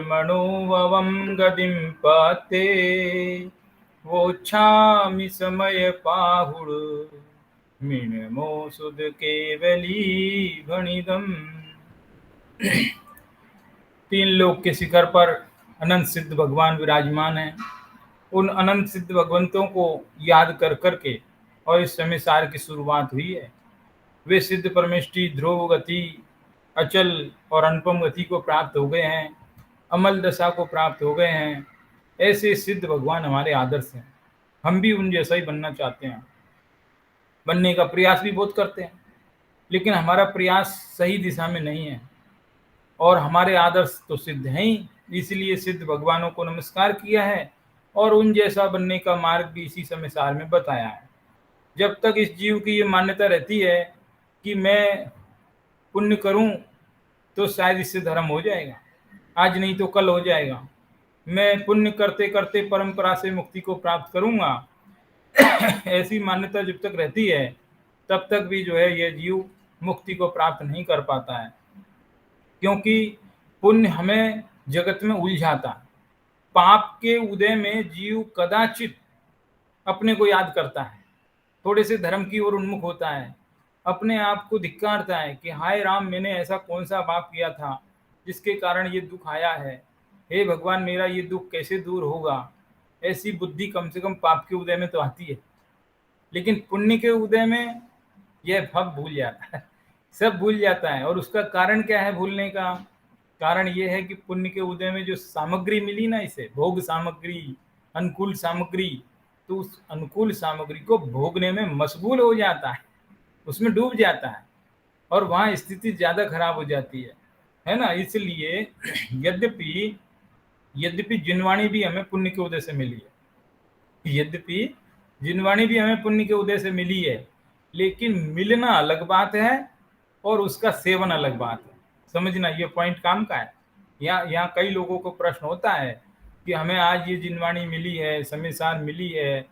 मनोववं गतिं पाते वोच्छामि समय पाहुड़ मिणमो सुध केवली भणिदम। तीन लोक के शिखर पर अनंत सिद्ध भगवान विराजमान हैं। उन अनंत सिद्ध भगवंतों को याद कर करके और इस समय सार की शुरुआत हुई है। वे सिद्ध परमेष्टि ध्रुव गति, अचल और अनुपम गति को प्राप्त हो गए हैं, अमल दशा को प्राप्त हो गए हैं। ऐसे सिद्ध भगवान हमारे आदर्श हैं। हम भी उन जैसा ही बनना चाहते हैं, बनने का प्रयास भी बहुत करते हैं, लेकिन हमारा प्रयास सही दिशा में नहीं है और हमारे आदर्श तो सिद्ध हैं ही। इसलिए सिद्ध भगवानों को नमस्कार किया है और उन जैसा बनने का मार्ग भी इसी समय सार में बताया है। जब तक इस जीव की ये मान्यता रहती है कि मैं पुण्य करूं तो शायद इससे धर्म हो जाएगा, आज नहीं तो कल हो जाएगा, मैं पुण्य करते करते परंपरा से मुक्ति को प्राप्त करूंगा, ऐसी मान्यता जब तक रहती है तब तक भी जो है यह जीव मुक्ति को प्राप्त नहीं कर पाता है, क्योंकि पुण्य हमें जगत में उलझाता है। पाप के उदय में जीव कदाचित अपने को याद करता है, थोड़े से धर्म की ओर उन्मुख होता है, अपने आप को धिक्कारता है कि हाय राम, मैंने ऐसा कौन सा पाप किया था जिसके कारण ये दुख आया है, हे भगवान मेरा ये दुख कैसे दूर होगा। ऐसी बुद्धि कम से कम पाप के उदय में तो आती है, लेकिन पुण्य के उदय में यह सब भूल जाता है, सब भूल जाता है। और उसका कारण क्या है भूलने का? कारण यह है कि पुण्य के उदय में जो सामग्री मिली ना, इसे भोग सामग्री, अनुकूल सामग्री, तो उस अनुकूल सामग्री को भोगने में मशगूल हो जाता है, उसमें डूब जाता है और वहाँ स्थिति ज्यादा खराब हो जाती है ना। इसलिए यद्यपि यद्यपि जिनवाणी भी हमें पुण्य के उदय से मिली है, यद्यपि जिनवाणी भी हमें पुण्य के उदय से मिली है, लेकिन मिलना अलग बात है और उसका सेवन अलग बात है। समझना, ये पॉइंट काम का है। यहाँ कई लोगों को प्रश्न होता है कि हमें आज ये जिनवाणी मिली है, समय सार मिली है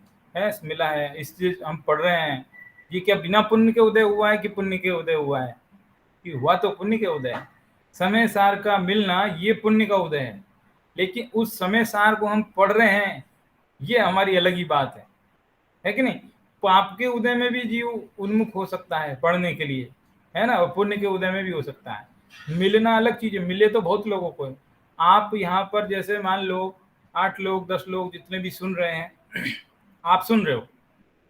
मिला है, इसलिए हम पढ़ रहे हैं, ये क्या बिना पुण्य के उदय हुआ है कि पुण्य के उदय हुआ है? कि हुआ तो पुण्य के उदय है। समय सार का मिलना ये पुण्य का उदय है, लेकिन उस समय सार को हम पढ़ रहे हैं, ये हमारी अलग ही बात है कि नहीं। पाप के उदय में भी जीव उन्मुख हो सकता है पढ़ने के लिए, है ना, और पुण्य के उदय में भी हो सकता है। मिलना अलग चीज है, मिले तो बहुत लोगों को है। आप यहाँ पर जैसे मान लो 8 लोग 10 लोग जितने भी सुन रहे हैं आप सुन रहे हो,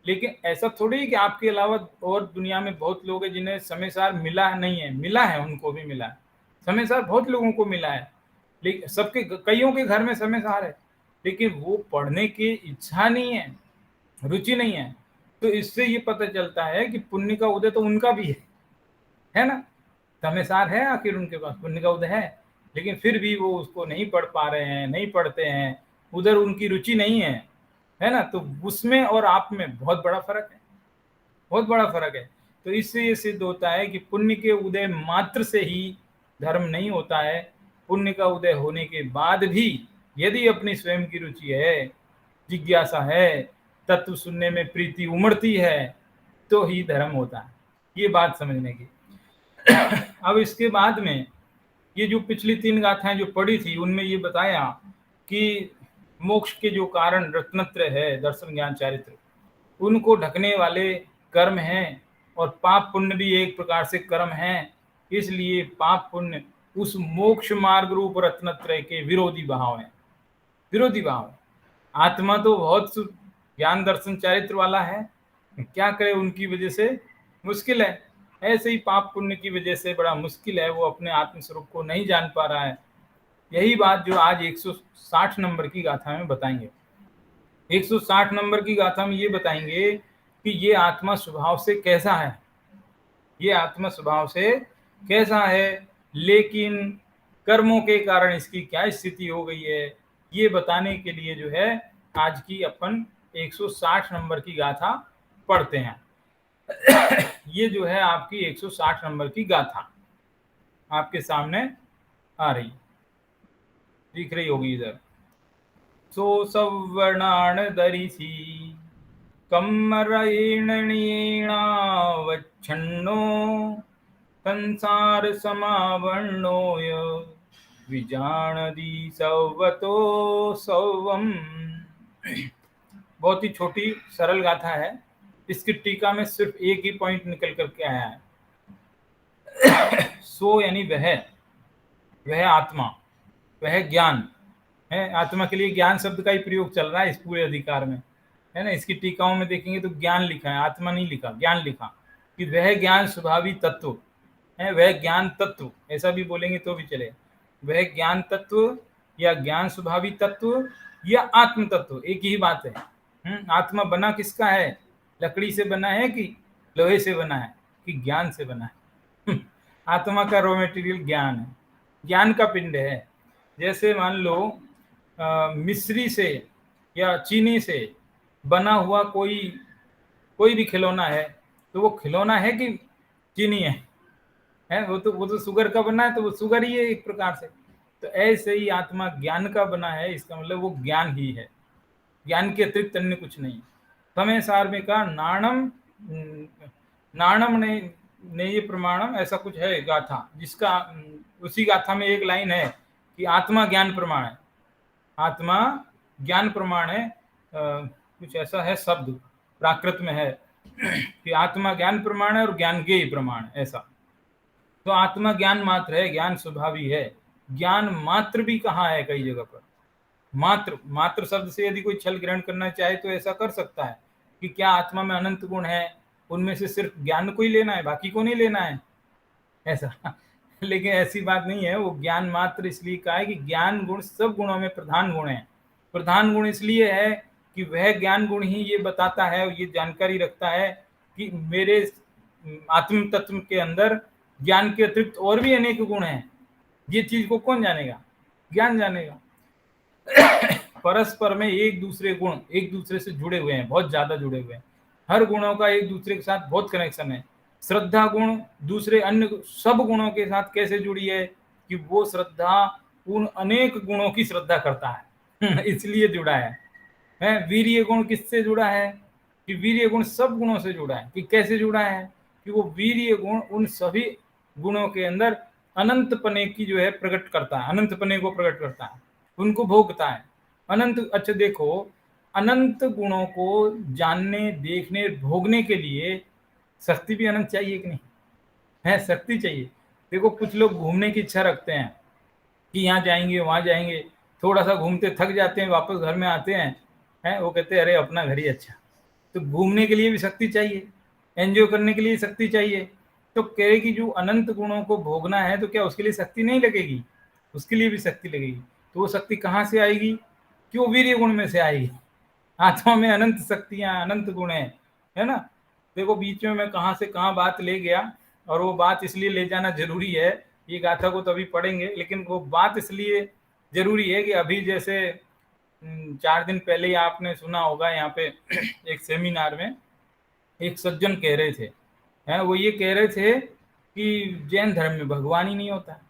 लेकिन ऐसा थोड़ी है कि आपके अलावा और दुनिया में बहुत लोग हैं जिन्हें समय सार मिला नहीं है। मिला है, उनको भी मिला है समय सार, बहुत लोगों को मिला है, लेकिन सबके कईयों के घर में समय सार है, लेकिन वो पढ़ने की इच्छा नहीं है, रुचि नहीं है। तो इससे ये पता चलता है कि पुण्य का उदय तो उनका भी है ना। समय सार है आखिर उनके पास, पुण्य का उदय है, लेकिन फिर भी वो उसको नहीं पढ़ पा रहे हैं, नहीं पढ़ते हैं, उधर उनकी रुचि नहीं है ना। तो उसमें और आप में बहुत बड़ा फर्क है, बहुत बड़ा फर्क है। तो इससे ये सिद्ध होता है कि पुण्य के उदय मात्र से ही धर्म नहीं होता है। पुण्य का उदय होने के बाद भी यदि अपनी स्वयं की रुचि है, जिज्ञासा है, तत्व सुनने में प्रीति उमड़ती है, तो ही धर्म होता है। ये बात समझने की। अब इसके बाद में ये जो पिछली 3 गाथाएं जो पढ़ी थी, उनमें ये बताया कि मोक्ष के जो कारण रत्नत्रय है, दर्शन ज्ञान चारित्र, उनको ढकने वाले कर्म हैं, और पाप पुण्य भी एक प्रकार से कर्म हैं। इसलिए पाप पुण्य उस मोक्ष मार्ग रूप रत्नत्रय के विरोधी भाव हैं, विरोधी भाव। आत्मा तो बहुत ज्ञान दर्शन चारित्र वाला है, क्या करे, उनकी वजह से मुश्किल है। ऐसे ही पाप पुण्य की वजह से बड़ा मुश्किल है, वो अपने आत्म स्वरूप को नहीं जान पा रहा है। यही बात जो आज 160 नंबर की गाथा में बताएंगे। 160 नंबर की गाथा में ये बताएंगे कि ये आत्मा स्वभाव से कैसा है, ये आत्मा स्वभाव से कैसा है, लेकिन कर्मों के कारण इसकी क्या स्थिति हो गई है, ये बताने के लिए जो है आज की अपन 160 नंबर की गाथा पढ़ते हैं। ये जो है आपकी 160 नंबर की गाथा आपके सामने आ रही, दिख रही होगी इधर। सो सवर्णान दरिसी कम्मरैणीणावच्छन्नो संसार समावर्णोय विजानदी सौवतो सौवम। बहुत ही छोटी सरल गाथा है। इसकी टीका में सिर्फ एक ही पॉइंट निकल करके आया है, सो यानी वह आत्मा, वह ज्ञान है। आत्मा के लिए ज्ञान शब्द का ही प्रयोग चल रहा है इस पूरे अधिकार में, है ना। इसकी टीकाओं में देखेंगे तो ज्ञान लिखा है, आत्मा नहीं लिखा, ज्ञान लिखा, कि वह ज्ञान स्वभावी तत्व है, वह ज्ञान तत्व, ऐसा भी बोलेंगे तो भी चले। वह ज्ञान तत्व या ज्ञान स्वभावी तत्व या आत्म तत्व, एक ही बात है। आत्मा बना किसका है? लकड़ी से बना है कि लोहे से बना है कि ज्ञान से बना है? आत्मा का रॉ मटेरियल ज्ञान है, ज्ञान का पिंड है। जैसे मान लो मिस्री से या चीनी से बना हुआ कोई भी खिलौना है, तो वो खिलौना है कि चीनी है? वो तो शुगर का बना है, तो वो शुगर ही है एक प्रकार से। तो ऐसे ही आत्मा ज्ञान का बना है, इसका मतलब वो ज्ञान ही है, ज्ञान के अतिरिक्त अन्य कुछ नहीं। समय सार में कहा नाणम ने ये प्रमाणम, ऐसा कुछ है गाथा, जिसका उसी गाथा में एक लाइन है कि आत्मा ज्ञान प्रमाण है, आत्मा ज्ञान प्रमाण है। कुछ ऐसा है शब्द प्राकृत में है कि आत्मा ज्ञान प्रमाण है और ज्ञान के ही प्रमाण है, ऐसा। तो आत्मा ज्ञान मात्र है, ज्ञान स्वभावी है। ज्ञान मात्र भी कहाँ है? कई जगह पर मात्र शब्द से यदि कोई छल ग्रहण करना चाहे तो ऐसा कर सकता है कि क्या आत्मा में अनंत गुण है, उनमें से सिर्फ ज्ञान को ही लेना है, बाकी को नहीं लेना है, ऐसा। लेकिन ऐसी बात नहीं है। वो ज्ञान मात्र इसलिए कहा है कि ज्ञान गुण सब गुणों में प्रधान गुण है। प्रधान गुण इसलिए है कि वह ज्ञान गुण ही ये बताता है, ये जानकारी रखता है कि मेरे आत्म तत्व के अंदर ज्ञान के अतिरिक्त और भी अनेक गुण हैं। ये चीज को कौन जानेगा? ज्ञान जानेगा। परस्पर में एक दूसरे से जुड़े हुए हैं, बहुत ज्यादा जुड़े हुए हैं। हर गुणों का एक दूसरे के साथ बहुत कनेक्शन है। श्रद्धा गुण दूसरे अन्य सब गुणों के साथ कैसे जुड़ी है कि वो श्रद्धा उन अनेक गुणों की श्रद्धा करता है इसलिए जुड़ा है। वीर्य गुण किससे जुड़ा है? कि वीर्य गुण सब गुणों से जुड़ा है। कि कैसे जुड़ा है? कि वो वीर्य गुण उन सभी गुणों के अंदर अनंत पने की जो है प्रकट करता है, अनंत पने को प्रकट करता है, उनको भोगता है। अनंत, अच्छा देखो, अनंत गुणों को जानने, देखने, भोगने के लिए शक्ति भी अनंत चाहिए कि नहीं है? शक्ति चाहिए। देखो कुछ लोग घूमने की इच्छा रखते हैं कि यहाँ जाएंगे वहां जाएंगे, थोड़ा सा घूमते थक जाते हैं, वापस घर में आते हैं, वो कहते हैं अरे अपना घर ही अच्छा। तो घूमने के लिए भी शक्ति चाहिए, एंजॉय करने के लिए शक्ति चाहिए। तो कहे कि जो अनंत गुणों को भोगना है तो क्या उसके लिए शक्ति नहीं लगेगी? उसके लिए भी शक्ति लगेगी। तो वो शक्ति कहाँ से आएगी? कि वो वीर्य गुण में से आएगी। आत्मा में अनंत शक्तियां, अनंत गुण है ना। देखो बीच में मैं कहाँ से कहाँ बात ले गया, और वो बात इसलिए ले जाना जरूरी है, ये गाथा को तो अभी पढ़ेंगे, लेकिन वो बात इसलिए जरूरी है कि अभी जैसे 4 दिन पहले ही आपने सुना होगा यहाँ पे एक सेमिनार में एक सज्जन कह रहे थे, हैं, वो ये कह रहे थे कि जैन धर्म में भगवान ही नहीं होता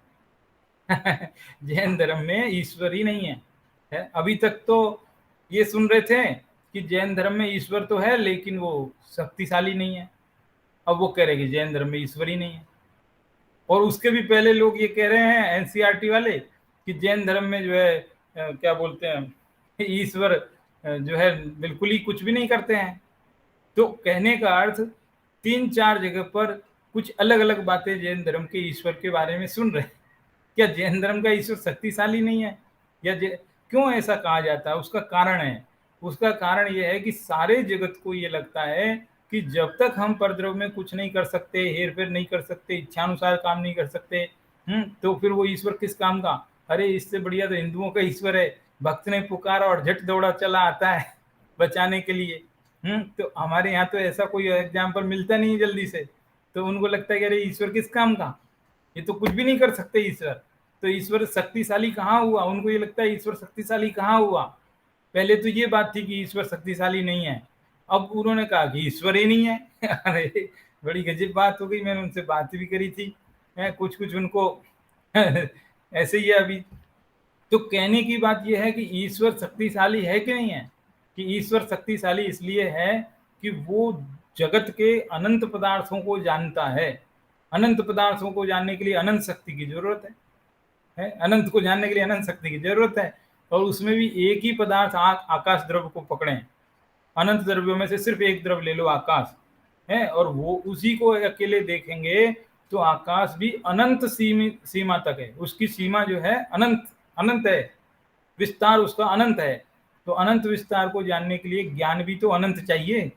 जैन धर्म में ईश्वर ही नहीं है। अभी तक तो ये सुन रहे थे कि जैन धर्म में ईश्वर तो है लेकिन वो शक्तिशाली नहीं है। अब वो कह रहे कि जैन धर्म में ईश्वर ही नहीं है। और उसके भी पहले लोग ये कह रहे हैं एनसीईआरटी वाले कि जैन धर्म में जो है क्या बोलते हैं, ईश्वर जो है बिल्कुल ही कुछ भी नहीं करते हैं। तो कहने का अर्थ 3-4 जगह पर कुछ अलग अलग बातें जैन धर्म के ईश्वर के बारे में सुन रहे हैं। क्या जैन धर्म का ईश्वर शक्तिशाली नहीं है? या क्यों ऐसा कहा जाता है? उसका कारण है। उसका कारण यह है कि सारे जगत को ये लगता है कि जब तक हम परद्रव्य में कुछ नहीं कर सकते, हेर फेर नहीं कर सकते, इच्छानुसार काम नहीं कर सकते, तो फिर वो ईश्वर किस काम का? अरे इससे बढ़िया तो हिंदुओं का ईश्वर है, भक्त ने पुकारा और झट दौड़ा चला आता है बचाने के लिए। तो हमारे यहाँ तो ऐसा कोई एग्जाम्पल मिलता नहीं है जल्दी से। तो उनको लगता है कि अरे ईश्वर किस काम का, ये तो कुछ भी नहीं कर सकते ईश्वर। तो ईश्वर शक्तिशाली कहाँ हुआ? उनको ये लगता है ईश्वर शक्तिशाली कहाँ हुआ। पहले तो ये बात थी कि ईश्वर शक्तिशाली नहीं है, अब उन्होंने कहा कि ईश्वर ही नहीं है अरे बड़ी गजब बात हो गई। मैंने उनसे बात भी करी थी, कुछ उनको ऐसे ही है अभी। तो कहने की बात यह है कि ईश्वर शक्तिशाली है कि नहीं है? कि ईश्वर शक्तिशाली इसलिए है कि वो जगत के अनंत पदार्थों को जानता है। अनंत पदार्थों को जानने के लिए अनंत शक्ति की जरूरत है। अनंत को जानने के लिए अनंत शक्ति की जरूरत है, और उसमें भी एक ही पदार्थ आकाश द्रव्य को पकड़ें। अनंत द्रव्यों में से सिर्फ एक द्रव्य ले लो, आकाश है, और वो उसी को अकेले देखेंगे तो आकाश भी अनंत सीमा तक है। उसकी सीमा जो है अनंत अनंत है, विस्तार उसका अनंत है। तो अनंत विस्तार को जानने के लिए ज्ञान भी तो अनंत चाहिए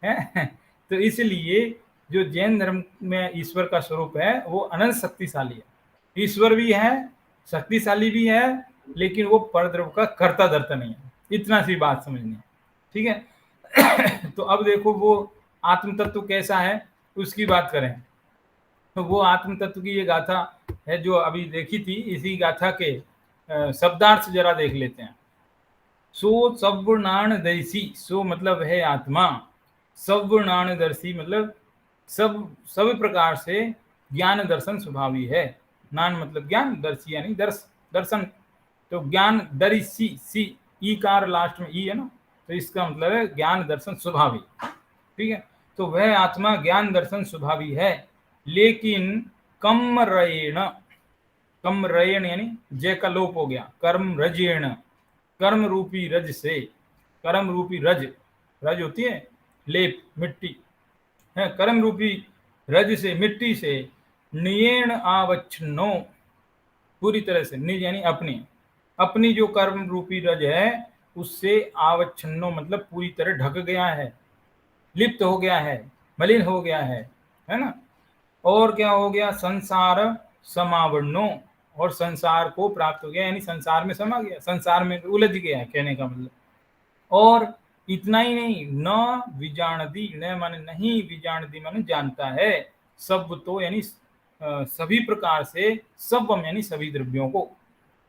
है। तो इसलिए जो जैन धर्म में ईश्वर का स्वरूप है वो अनंत शक्तिशाली है। ईश्वर भी है, शक्तिशाली भी है, लेकिन वो परद्रव्य का कर्ता धर्ता नहीं है। इतना सी बात समझनी है, ठीक है। तो अब देखो वो आत्म तत्व कैसा है उसकी बात करें, तो वो आत्म तत्व की ये गाथा है जो अभी देखी थी। इसी गाथा के शब्दार्थ जरा देख लेते हैं। सो सवर्णाणदर्शी, सो मतलब है आत्मा, सवर्णाणदर्शी मतलब सब प्रकार से ज्ञान दर्शन स्वभावी है। नान मतलब ज्ञान, दर्शी यानी दर्शन। तो ज्ञान दर्शी, सी ई कार लास्ट में ई है ना, तो इसका मतलब है ज्ञान दर्शन स्वभावी, ठीक है। तो वह आत्मा ज्ञान दर्शन स्वभावी है, लेकिन कम रयण यानी जय का लोप हो गया, कर्म रजेण, कर्म रूपी रज से, कर्म रूपी रज, रज होती है लेप मिट्टी है, कर्म रूपी रज से मिट्टी से नियेण आवच्छन्नो, पूरी तरह से, निज यानी अपनी, अपनी जो कर्म रूपी रज है उससे आवच्छन्नो मतलब पूरी तरह ढक गया है, लिप्त हो गया है, मलिन हो गया है ना। और क्या हो गया, संसार समावरणो, और संसार को प्राप्त हो गया, यानी संसार में समा गया, संसार में उलझ गया है कहने का मतलब। और इतना ही नहीं, न विजानदी, न माने नहीं, विजानदी माने जानता है, सब तो यानी सभी प्रकार से, सबम यानी सभी द्रव्यों को,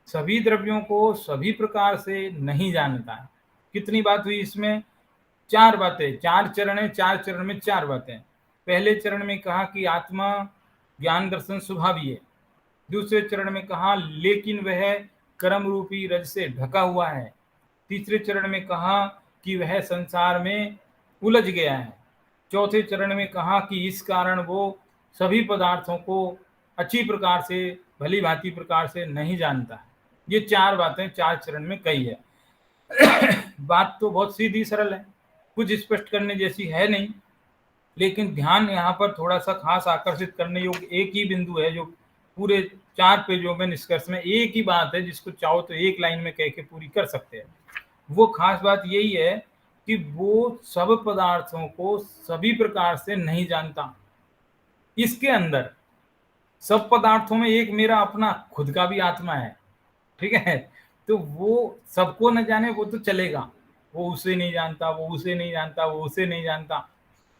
सभी द्रव्यों को सभी प्रकार से नहीं जानता है। कितनी बात हुई इसमें, चार बातें, चार चरण है, चार चरण में चार बातें। पहले चरण में कहा कि आत्मा ज्ञान दर्शन स्वभावी है, दूसरे चरण में कहा लेकिन वह कर्म रूपी रज से ढका हुआ है, तीसरे चरण में कहा कि वह संसार में उलझ गया है, चौथे चरण में कहा कि इस कारण वो सभी पदार्थों को अच्छी प्रकार से, भली भांति प्रकार से नहीं जानता है। ये चार बातें चार चरण में कही है। बात तो बहुत सीधी सरल है, कुछ स्पष्ट करने जैसी है नहीं, लेकिन ध्यान यहाँ पर थोड़ा सा खास आकर्षित करने योग्य एक ही बिंदु है जो पूरे 4 पेजों में निष्कर्ष में एक ही बात है जिसको चाहो तो एक लाइन में कह के पूरी कर सकते हैं। वो खास बात यही है कि वो सब पदार्थों को सभी प्रकार से नहीं जानता। इसके अंदर सब पदार्थों में एक मेरा अपना खुद का भी आत्मा है, ठीक है। तो वो सबको न जाने वो तो चलेगा, वो उसे नहीं जानता, वो उसे नहीं जानता, वो उसे नहीं जानता,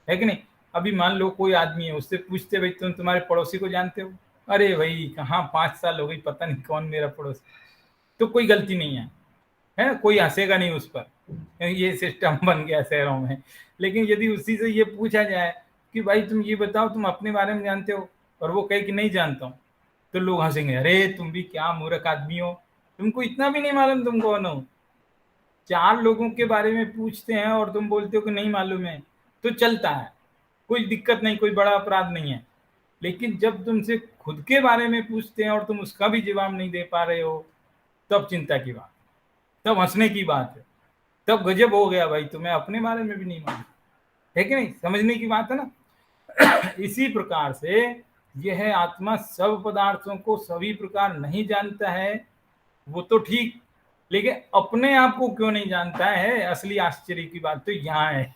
है कि नहीं। अभी मान लो कोई आदमी है, उससे पूछते भाई तुम तुम्हारे पड़ोसी को जानते हो, अरे भाई कहाँ 5 साल हो गई, पता नहीं कौन मेरा पड़ोसी, तो कोई गलती नहीं है, कोई हंसेगा नहीं उस पर, ये सिस्टम बन गया शहरों में। लेकिन यदि उसी से ये पूछा जाए कि भाई तुम ये बताओ तुम अपने बारे में जानते हो, और वो कहे कि नहीं जानता हूँ, तो लोग हंसेंगे, अरे तुम भी क्या मूर्ख आदमी हो, तुमको इतना भी नहीं मालूम तुम कौन हो। 4 लोगों के बारे में पूछते हैं और तुम बोलते हो कि नहीं मालूम है, तो चलता है, कोई दिक्कत नहीं, कोई बड़ा अपराध नहीं है। लेकिन जब तुमसे खुद के बारे में पूछते हैं और तुम उसका भी जवाब नहीं दे पा रहे हो, तब चिंता की बात, तब हंसने की बात है, तब गजब हो गया भाई, तुम्हें अपने बारे में भी नहीं मालूम, है कि नहीं, समझने की बात है ना। इसी प्रकार से यह आत्मा सब पदार्थों को सभी प्रकार नहीं जानता है, वो तो ठीक, लेकिन अपने आप को क्यों नहीं जानता है, असली आश्चर्य की बात तो यहाँ है।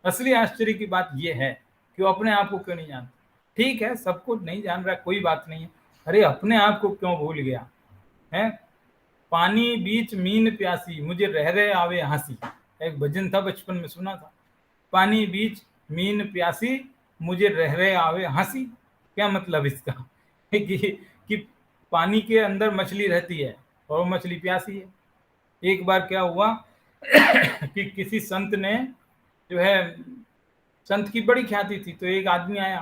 असली आश्चर्य की बात ये है कि वो अपने आप को क्यों नहीं जानता। ठीक है, सबको नहीं जान रहा, कोई बात नहीं है, अरे अपने आप को क्यों भूल गया है। पानी बीच मीन प्यासी, मुझे रह रहे आवे हंसी, एक भजन था बचपन में सुना था। पानी बीच मीन प्यासी, मुझे रह रहे आवे हंसी, क्या मतलब इसका कि पानी के अंदर मछली रहती है और वो मछली प्यासी है। एक बार क्या हुआ कि किसी संत ने जो है, संत की बड़ी ख्याति थी, तो एक आदमी आया,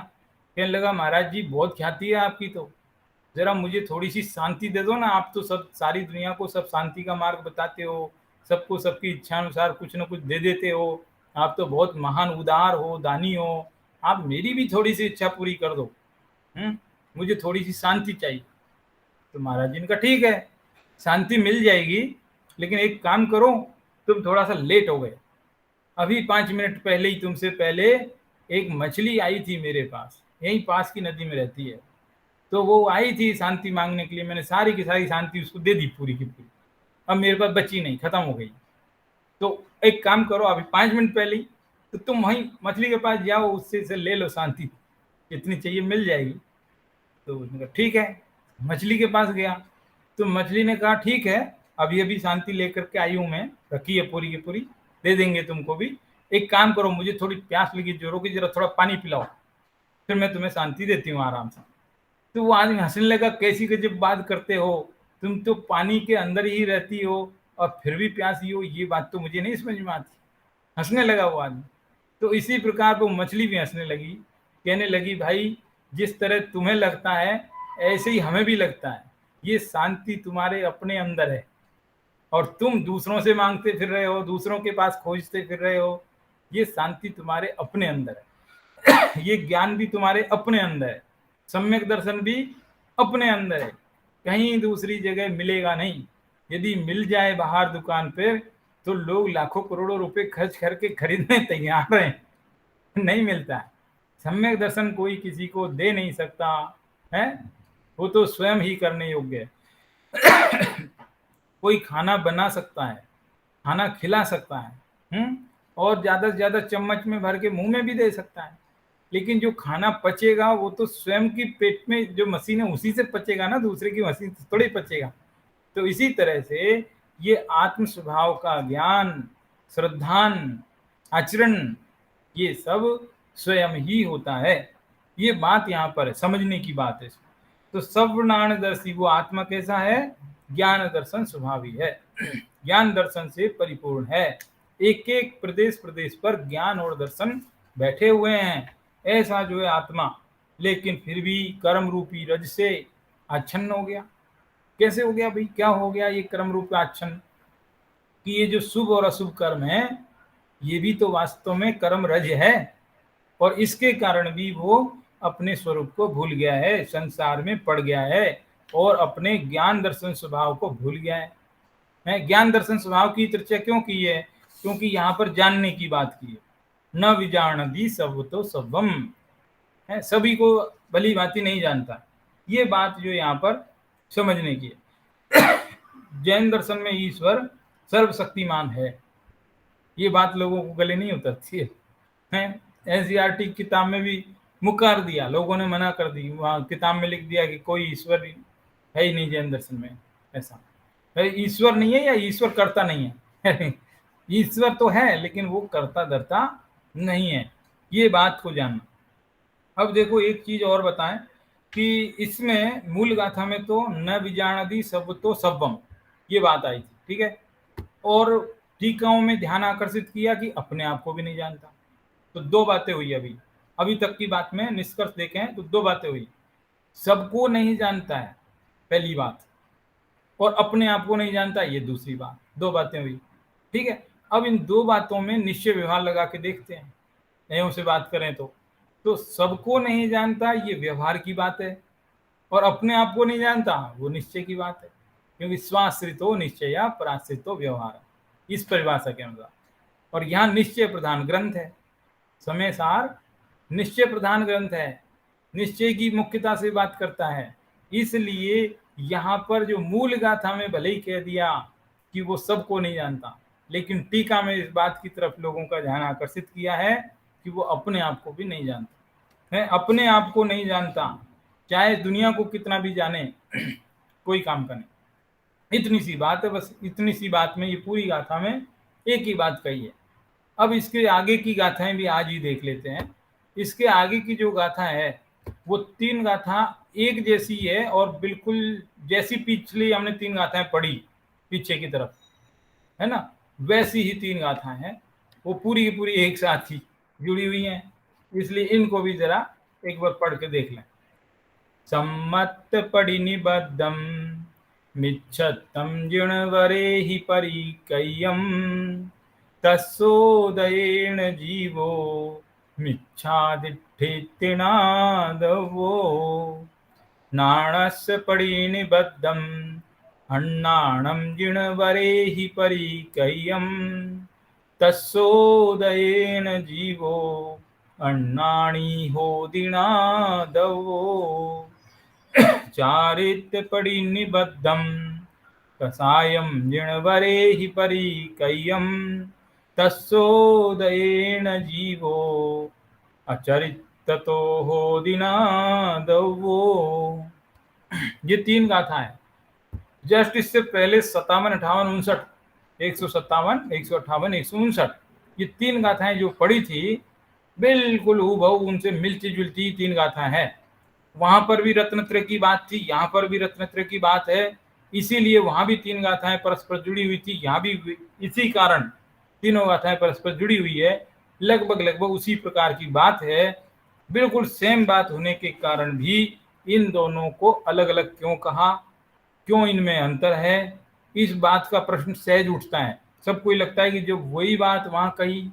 कहने लगा महाराज जी बहुत ख्याति है आपकी, तो जरा मुझे थोड़ी सी शांति दे दो ना, आप तो सब सारी दुनिया को सब शांति का मार्ग बताते हो, सबको सबकी इच्छा अनुसार कुछ ना कुछ दे देते हो, आप तो बहुत महान उदार हो, दानी हो, आप मेरी भी थोड़ी सी इच्छा पूरी कर दो, मुझे थोड़ी सी शांति चाहिए। तो महाराज जी ने कहा ठीक है, शांति मिल जाएगी, लेकिन एक काम करो, तुम थोड़ा सा लेट हो गए। अभी 5 मिनट पहले ही तुमसे पहले एक मछली आई थी मेरे पास, यहीं पास की नदी में रहती है, तो वो आई थी शांति मांगने के लिए, मैंने सारी की सारी शांति उसको दे दी पूरी की पूरी। अब मेरे पास बची नहीं, खत्म हो गई। तो एक काम करो, अभी 5 मिनट पहले ही तो तुम वहीं मछली के पास जाओ, उससे से ले लो शांति, जितनी चाहिए मिल जाएगी। तो उसने कहा ठीक है। मछली के पास गया, तो मछली ने कहा ठीक है, अभी अभी शांति लेकर के आई हूं मैं, रखी है पूरी की पूरी, दे देंगे तुमको भी। एक काम करो, मुझे थोड़ी प्यास लगी, जोरों की, जरा थोड़ा पानी पिलाओ, फिर मैं तुम्हें शांति देती हूँ आराम से। तो वो आदमी हंसने लगा, कैसी गजब बात करते हो, तुम तो पानी के अंदर ही रहती हो और फिर भी प्यासी हो, ये बात तो मुझे नहीं समझ में आती। हंसने लगा वो आदमी। तो इसी प्रकार वो मछली भी हंसने लगी, कहने लगी भाई, जिस तरह तुम्हें लगता है ऐसे ही हमें भी लगता है, ये शांति तुम्हारे अपने अंदर है, और तुम दूसरों से मांगते फिर रहे हो, दूसरों के पास खोजते फिर रहे हो। ये शांति तुम्हारे अपने अंदर है, ये ज्ञान भी तुम्हारे अपने अंदर है, सम्यक दर्शन भी अपने अंदर है, कहीं दूसरी जगह मिलेगा नहीं। यदि मिल जाए बाहर दुकान पर तो लोग लाखों करोड़ों रुपए खर्च करके खरीदने तैयार हैं, नहीं मिलता है। सम्यक दर्शन कोई किसी को दे नहीं सकता है, वो तो स्वयं ही करने योग्य है। कोई खाना बना सकता है, खाना खिला सकता है, और ज्यादा से ज्यादा चम्मच में भर के मुंह में भी दे सकता है, लेकिन जो खाना पचेगा वो तो स्वयं की पेट में जो मशीन है उसी से पचेगा ना, दूसरे की मशीन से थोड़ी पचेगा। तो इसी तरह से ये आत्म स्वभाव का ज्ञान, श्रद्धान, आचरण, ये सब स्वयं ही होता है। ये बात यहाँ पर है, समझने की बात है। तो सर्वज्ञानदर्शी वो आत्मा कैसा है? ज्ञान दर्शन स्वभावी है, ज्ञान दर्शन से परिपूर्ण है, एक एक प्रदेश प्रदेश पर ज्ञान और दर्शन बैठे हुए हैं, ऐसा जो है आत्मा। लेकिन फिर भी कर्म रूपी रज से आच्छन्न हो गया। कैसे हो गया भाई, क्या हो गया ये कर्म रूपी आच्छन्न? कि ये जो शुभ और अशुभ कर्म है, ये भी तो वास्तव में कर्म रज है, और इसके कारण भी वो अपने स्वरूप को भूल गया है, संसार में पड़ गया है, और अपने ज्ञान दर्शन स्वभाव को भूल गया है। ज्ञान दर्शन स्वभाव की चर्चा क्यों की है? क्योंकि यहाँ पर जानने की बात की है। न विजानदी सब तो सबम है, सभी को भली भांति नहीं जानता, ये बात जो यहाँ पर समझने की है। जैन दर्शन में ईश्वर सर्वशक्तिमान है, ये बात लोगों को गले नहीं उतरती है। एनसीईआरटी किताब में भी मुकार दिया, लोगों ने मना कर दी, वहाँ किताब में लिख दिया कि कोई ईश्वर है ही नहीं जैन दर्शन में। ऐसा ईश्वर नहीं है या ईश्वर करता नहीं है? ईश्वर तो है, लेकिन वो करता धरता नहीं है, ये बात को जानना। अब देखो एक चीज और बताएं कि इसमें मूल गाथा में तो न विजानदी सब तो सब्बम, ये बात आई थी, ठीक है। और टीकाओं में ध्यान आकर्षित किया कि अपने आप को भी नहीं जानता। तो दो बातें हुई अभी अभी तक की बात में निष्कर्ष देखें तो दो बातें हुई, सबको नहीं जानता है पहली बात, और अपने आप को नहीं जानता, ये दूसरी बात। दो बातें हुई, ठीक है। अब इन दो बातों में निश्चय व्यवहार लगा के देखते हैं, नयों से बात करें तो सबको नहीं जानता ये व्यवहार की बात है, और अपने आप को नहीं जानता वो निश्चय की बात है, क्योंकि स्वाश्रितो निश्चय या पराश्रितो व्यवहार, इस परिभाषा के अनुसार। और यहाँ निश्चय प्रधान ग्रंथ है, समय सार निश्चय प्रधान ग्रंथ है, निश्चय की मुख्यता से बात करता है। इसलिए यहाँ पर जो मूल गाथा में भले ही कह दिया कि वो सबको नहीं जानता, लेकिन टीका में इस बात की तरफ लोगों का ध्यान आकर्षित किया है कि वो अपने आप को भी नहीं जानता है। अपने आप को नहीं जानता, चाहे दुनिया को कितना भी जाने, कोई काम का नहीं। इतनी सी बात है, बस इतनी सी बात में ये पूरी गाथा में एक ही बात कही है। अब इसके आगे की गाथाएं भी आज ही देख लेते हैं। इसके आगे की जो गाथा है वो तीन गाथा एक जैसी है, और बिल्कुल जैसी पिछली हमने तीन गाथाएं पढ़ी पीछे की तरफ, है ना, वैसी ही तीन गाथाएं हैं, वो पूरी की पूरी एक साथ ही जुड़ी हुई हैं। इसलिए इनको भी जरा एक बार पढ़ के देख लें। सम्मत पढ़ि निबद्धम मिच्छत्तम जिणवरे हि परिकय्यम तस्सोदयेन जीवो मिच्छादिठेत्तिनादवो। नाणस्य परिनिबद्धम् अन्नाणं जिणवरेहि परिकय्यम् तस्सोदयेन जीवो अन्नाणि होदिनादवो चारित्य परिनिबद्धम् कसायं जिणवरेहि परिकय्यम् तस्सोदयेन जीवो अचरिततो होदिनादवो। ये 3 गाथाएं जस्ट इससे पहले 57, 58, 59, 157, 158, 159 ये 3 गाथाएं जो पढ़ी थी बिल्कुल हूबहू उनसे मिलती जुलती 3 गाथाएं हैं। वहां पर भी रत्नत्रय की बात थी, यहाँ पर भी रत्नत्रय की बात है, इसीलिए वहां भी 3 गाथाएं परस्पर जुड़ी हुई थी, यहाँ भी इसी कारण तीनों गाथाएं परस्पर जुड़ी हुई है। लगभग लगभग उसी प्रकार की बात है, बिल्कुल सेम बात होने के कारण भी इन दोनों को अलग अलग क्यों कहा, क्यों इनमें अंतर है, इस बात का प्रश्न सहज उठता है। सबको लगता है कि जो वही बात वहां कही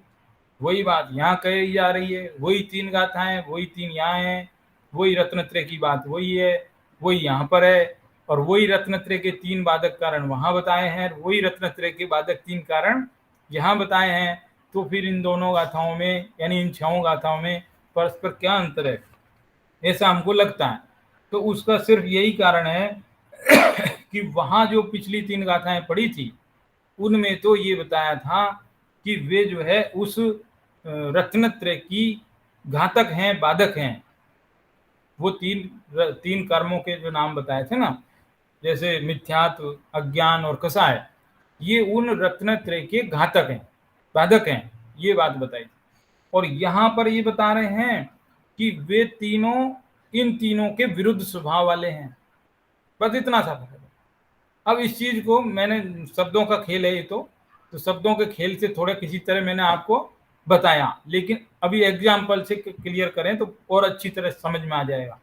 वही बात यहाँ कही जा रही है, वही 3 गाथाएं, वही 3 यहाँ हैं, वही रत्नत्रय की बात वही है, वही यहाँ पर है, और वही रत्नत्रय के 3 बाधक कारण वहां बताए हैं, वही रत्नत्रय के बाधक 3 कारण यहाँ बताए हैं। तो फिर इन दोनों गाथाओं में यानी इन 6 गाथाओं में परस्पर क्या अंतर है, ऐसा हमको लगता है। तो उसका सिर्फ यही कारण है कि वहां जो पिछली 3 गाथाएं पढ़ी थी उनमें तो ये बताया था कि वे जो है उस रत्नत्रय की घातक हैं, बाधक हैं। वो 3 कर्मों के जो नाम बताए थे ना, जैसे मिथ्यात्व, अज्ञान और कसाय, ये उन रत्नत्रय के घातक हैं, बाधक हैं, ये बात बताई। और यहाँ पर ये बता रहे हैं कि वे तीनों इन तीनों के विरुद्ध स्वभाव वाले हैं, बस इतना सा फर्क है। अब इस चीज को मैंने, शब्दों का खेल है ये तो शब्दों के खेल से थोड़ा किसी तरह मैंने आपको बताया, लेकिन अभी एग्जाम्पल से क्लियर करें तो और अच्छी तरह समझ में आ जाएगा।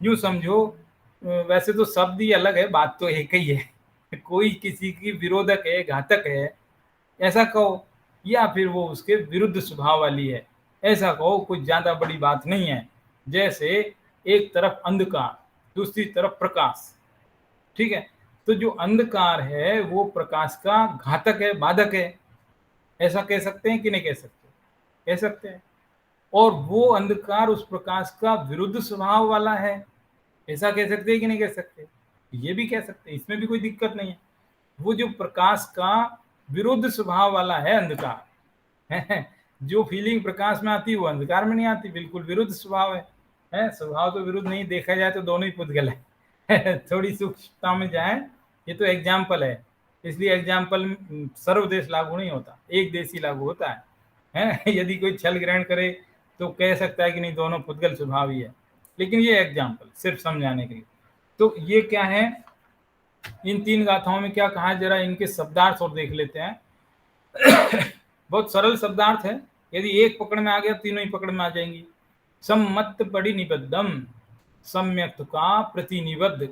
यूँ समझो, वैसे तो शब्द ही अलग है, बात तो एक ही है। कोई किसी की विरोधक है, घातक है ऐसा कहो, या फिर वो उसके विरुद्ध स्वभाव वाली है ऐसा कहो, कुछ ज्यादा बड़ी बात नहीं है। जैसे एक तरफ अंधकार, दूसरी तरफ प्रकाश, ठीक है, तो जो अंधकार है वो प्रकाश का घातक है, बाधक है, ऐसा कह सकते हैं कि नहीं कह सकते? कह सकते हैं। और वो अंधकार उस प्रकाश का विरुद्ध स्वभाव वाला है, ऐसा कह सकते हैं कि नहीं कह सकते? ये भी कह सकते हैं, इसमें भी कोई दिक्कत नहीं है। वो जो प्रकाश का विरुद्ध स्वभाव वाला है अंधकार, जो फीलिंग प्रकाश में आती है वो अंधकार में नहीं आती, बिल्कुल विरुद्ध स्वभाव है। स्वभाव तो विरुद्ध नहीं, देखा जाए तो दोनों ही पुद्गल है। थोड़ी सूक्ष्मता में जाए, ये तो एग्जाम्पल है, इसलिए एग्जाम्पल सर्वदेश लागू नहीं होता, एक देश ही लागू होता है। यदि कोई छल ग्रहण करे तो कह सकता है कि नहीं दोनों पुद्गल स्वभाव ही है, लेकिन ये एग्जाम्पल सिर्फ समझाने के लिए। तो ये क्या है, इन 3 गाथाओं में क्या कहा, जरा इनके शब्दार्थ और देख लेते हैं। बहुत सरल शब्दार्थ है, यदि एक पकड़ में आ गया तीनों ही पकड़ में आ जाएंगी। सम्मत परिनिबद्धम, सम्यक्त का प्रतिनिबद्ध,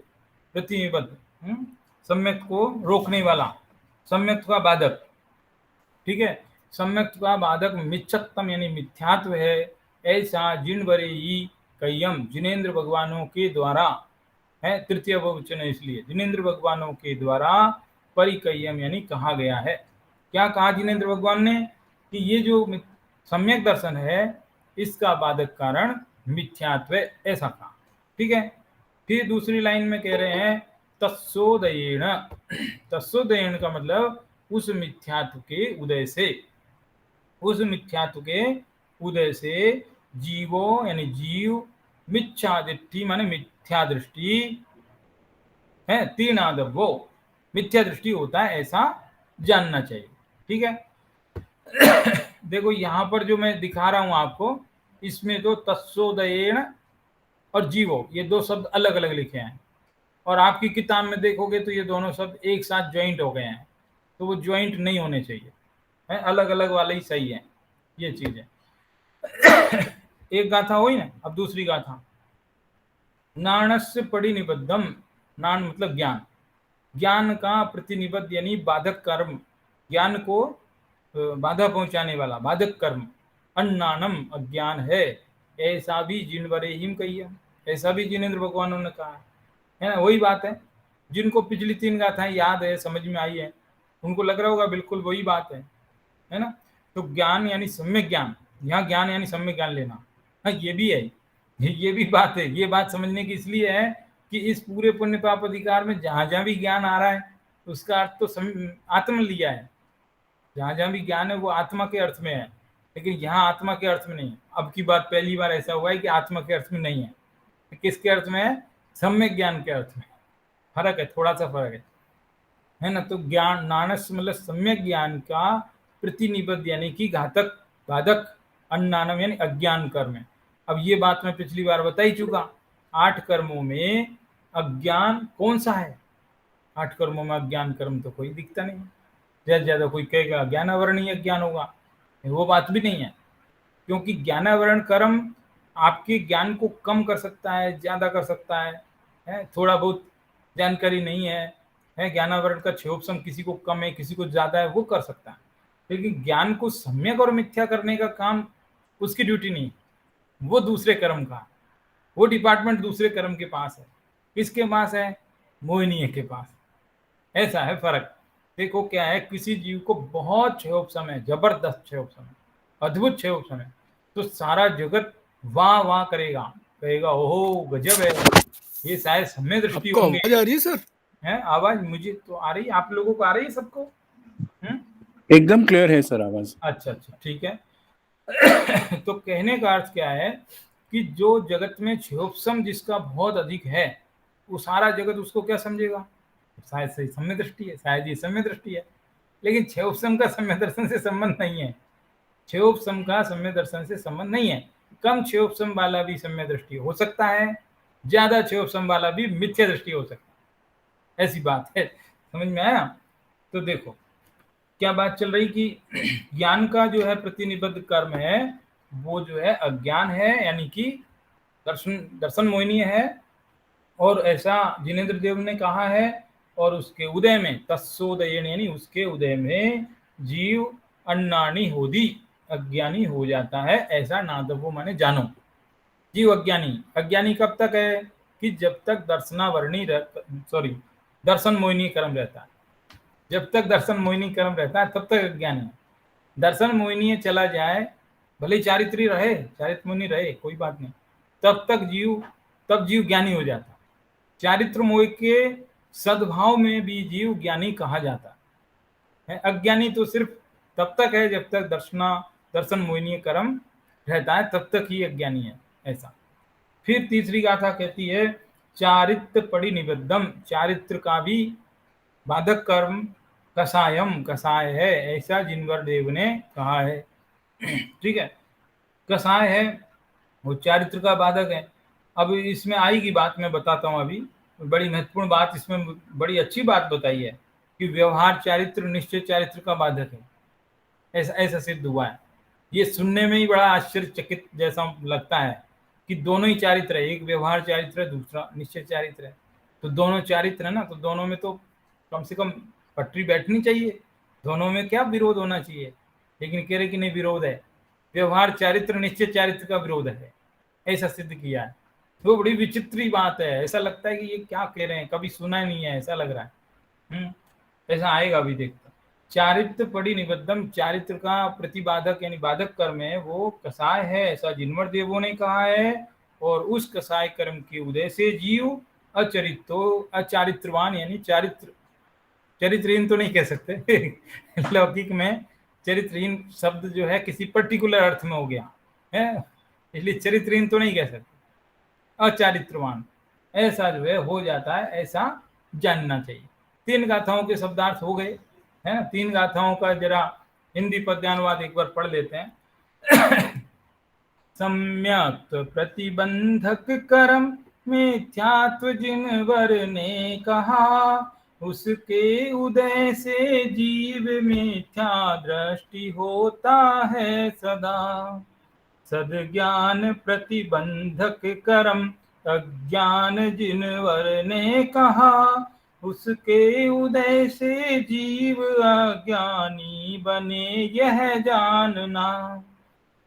सम्यक्त को रोकने वाला, सम्यक्त का बाधक, ठीक है। सम्यक्त का बाधक मिच्छत्तम यानी मिथ्यात्व है, ऐसा जिनवरेयी कय्यम, जिनेन्द्र भगवानों के द्वारा है, तृतीय बहुवचन है इसलिए, जिनेन्द्र भगवानों के द्वारा परिकय्यम यानी कहा गया है। क्या कहा जिनेन्द्र भगवान ने कि ये जो सम्यक दर्शन है इसका बाधक कारण मिथ्यात्व, ऐसा कहा, ठीक है। फिर दूसरी लाइन में कह रहे हैं तत्सोदयेन, तत्सोदयेन का मतलब उस मिथ्यात्व के उदय से, उस मिथ्यात्व के उदय से जीवो यानी जीव, मिथ्या दृष्टि माने मिथ्या दृष्टि है, तीन आदब वो मिथ्या दृष्टि होता है ऐसा जानना चाहिए, ठीक है। देखो यहाँ पर जो मैं दिखा रहा हूं आपको, इसमें तो तत्सोदयेन और जीवो ये 2 शब्द अलग अलग लिखे हैं, और आपकी किताब में देखोगे तो ये दोनों शब्द एक साथ ज्वाइंट हो गए हैं, तो वो ज्वाइंट नहीं होने चाहिए, है अलग अलग वाले ही सही है, ये चीज है। एक गाथा हुई ना, अब दूसरी गाथा, नाणस्य परिनिबद्धम, नाण मतलब ज्ञान, ज्ञान का प्रतिनिबद्ध यानी बाधक कर्म, ज्ञान को बाधा पहुंचाने वाला बाधक कर्म, अन्नानम अज्ञान है, ऐसा भी जिनवरे हिम कहिए, ऐसा भी जिनेन्द्र भगवानों ने कहा। है ना, वही बात है। जिनको पिछली 3 गाथाएं याद है, समझ में आई है, उनको लग रहा होगा बिल्कुल वही बात है ना। तो ज्ञान यानी सम्यक ज्ञान, यहाँ ज्ञान यानी सम्यक ज्ञान लेना, हाँ ये भी है, ये भी बात है। ये बात समझने की इसलिए है कि इस पूरे पुण्य पाप अधिकार में जहां जहां भी ज्ञान आ रहा है उसका अर्थ तो आत्मा लिया है। जहां जहां भी ज्ञान है वो आत्मा के अर्थ में है, लेकिन यहाँ आत्मा के अर्थ में नहीं है। अब की बात पहली बार ऐसा हुआ है कि आत्मा के अर्थ में नहीं है, किसके अर्थ में है? सम्यक ज्ञान के अर्थ में। फर्क है, थोड़ा सा फर्क है ना। तो ज्ञान नानस मतलब सम्यक ज्ञान का प्रतिनिबद्ध यानी कि घातक बाधक अन्नानम यानी अज्ञान कर्म है। अब ये बात मैं पिछली बार बता ही चुका, 8 कर्मों में अज्ञान कौन सा है? 8 कर्मों में अज्ञान कर्म तो कोई दिखता नहीं। ज्यादा ज्यादा कोई कहेगा ज्ञानावरण ही अज्ञान होगा, वो बात भी नहीं है, क्योंकि ज्ञानावरण कर्म आपके ज्ञान को कम कर सकता है, ज्यादा कर सकता है। थोड़ा बहुत जानकारी नहीं है ज्ञानावरण का क्षयोपशम किसी को कम है, किसी को ज्यादा है, वो कर सकता है। लेकिन ज्ञान को सम्यक और मिथ्या करने का काम उसकी ड्यूटी नहीं, वो दूसरे कर्म का, वो डिपार्टमेंट दूसरे कर्म के पास है। किसके पास है? मोहिनी के पास। ऐसा है फर्क। देखो क्या है, किसी जीव को बहुत क्षयोपशम है, जबरदस्त क्षयोपशम है, अद्भुत क्षयोपशम है, तो सारा जगत वाह वाह करेगा, कहेगा ओहो गजब है, ये शायद सम्य दृष्टि होंगे। आवाज आ रही है सर? है आवाज मुझे तो आ रही है, आप लोगों को आ रही है सबको? एकदम क्लियर है सर आवाज। अच्छा अच्छा ठीक है। तो कहने का अर्थ क्या है कि जो जगत में क्षयोपशम जिसका बहुत अधिक है, वो सारा जगत उसको क्या समझेगा? शायद सही सम्य दृष्टि है, शायद ये सम्य दृष्टि है। लेकिन क्षयोपशम का सम्य दर्शन से संबंध नहीं है, क्षयोपशम का सम्य दर्शन से संबंध नहीं है। कम क्षयोपशम वाला भी सम्य दृष्टि हो सकता है, ज्यादा क्षयोपशम वाला भी मिथ्या दृष्टि हो सकता है, ऐसी बात है। समझ में आया? तो देखो क्या बात चल रही कि ज्ञान का जो है प्रतिनिबद्ध कर्म है वो जो है अज्ञान है, यानी कि दर्शन मोहिनी है। और ऐसा जिनेन्द्र देव ने कहा है, और उसके उदय में तत्सोदयन यानी उसके उदय में जीव अन्नानी होदी अज्ञानी हो जाता है, ऐसा नादवो माने जानो। जीव अज्ञानी, अज्ञानी कब तक है? कि जब तक दर्शन मोहिनी कर्म रहता है। जब तक दर्शन मोहिनी कर्म रहता है तब तक अज्ञानी है। दर्शन मोहिनी चला जाए, भले चारित्री रहे, चारित्र मुनि रहे, कोई बात नहीं, तब जीव ज्ञानी हो जाता। चारित्र मोह के सद्भाव में भी जीव ज्ञानी कहा जाता है। अज्ञानी तो सिर्फ तब तक है जब तक दर्शन मोहिनी कर्म रहता है, तब तक ही अज्ञानी है, ऐसा। फिर तीसरी गाथा कहती है चारित्र परिनिबद्धम, चारित्र का भी बाधक कर्म कसायम, कसाय है, ऐसा जिनवर देव ने कहा है। ठीक है, कसाय है वो चारित्र का बाधक है। अब इसमें आएगी बात, मैं बताता हूं अभी, बड़ी महत्वपूर्ण बात इसमें, बड़ी अच्छी बात बताई है कि व्यवहार चारित्र निश्चय चारित्र का बाधक है, ऐसा ऐसा सिद्ध हुआ है। ये सुनने में ही बड़ा आश्चर्यचकित जैसा लगता है कि दोनों ही चारित्र है, एक व्यवहार चारित्र है, दूसरा निश्चय चारित्र है। तो दोनों चारित्र है ना, तो दोनों में तो कम से कम पटरी बैठनी चाहिए, दोनों में क्या विरोध होना चाहिए। लेकिन कह रहे कि नहीं, विरोध है, व्यवहार चारित्र निश्चय चारित्र का विरोध है, ऐसा सिद्ध किया है। तो बड़ी विचित्र बात है, ऐसा लगता है कि ये क्या कह रहे हैं, कभी सुना नहीं है, ऐसा लग रहा है। ऐसा आएगा अभी देखता। चारित्र परिनिबद्धम, चारित्र का प्रतिबाधक यानी बाधक कर्म है वो कसाय है, ऐसा जिनवर देवों ने कहा है। और उस कसाय कर्म के उदय से जीव अचारित्रवान यानी चरित्रहीन तो नहीं कह सकते लौकिक में चरित्रहीन शब्द जो है किसी पर्टिकुलर अर्थ में हो गया है, इसलिए चरित्रहीन तो नहीं कह सकते, अचारित्रवान ऐसा जो है हो जाता है, ऐसा जानना चाहिए। 3 गाथाओं के शब्दार्थ हो गए, है ना। 3 गाथाओं का जरा हिंदी पद्यानुवाद एक बार पढ़ लेते हैं। सम्यक प्रतिबंधक कर्म मिथ्यात्व जिनवर ने कहा, उसके उदय से जीव मिथ्या दृष्टि होता है सदा। सद्ज्ञान प्रतिबंधक कर्म अज्ञान जिनवर ने कहा, उसके उदय से जीव अज्ञानी बने यह जानना।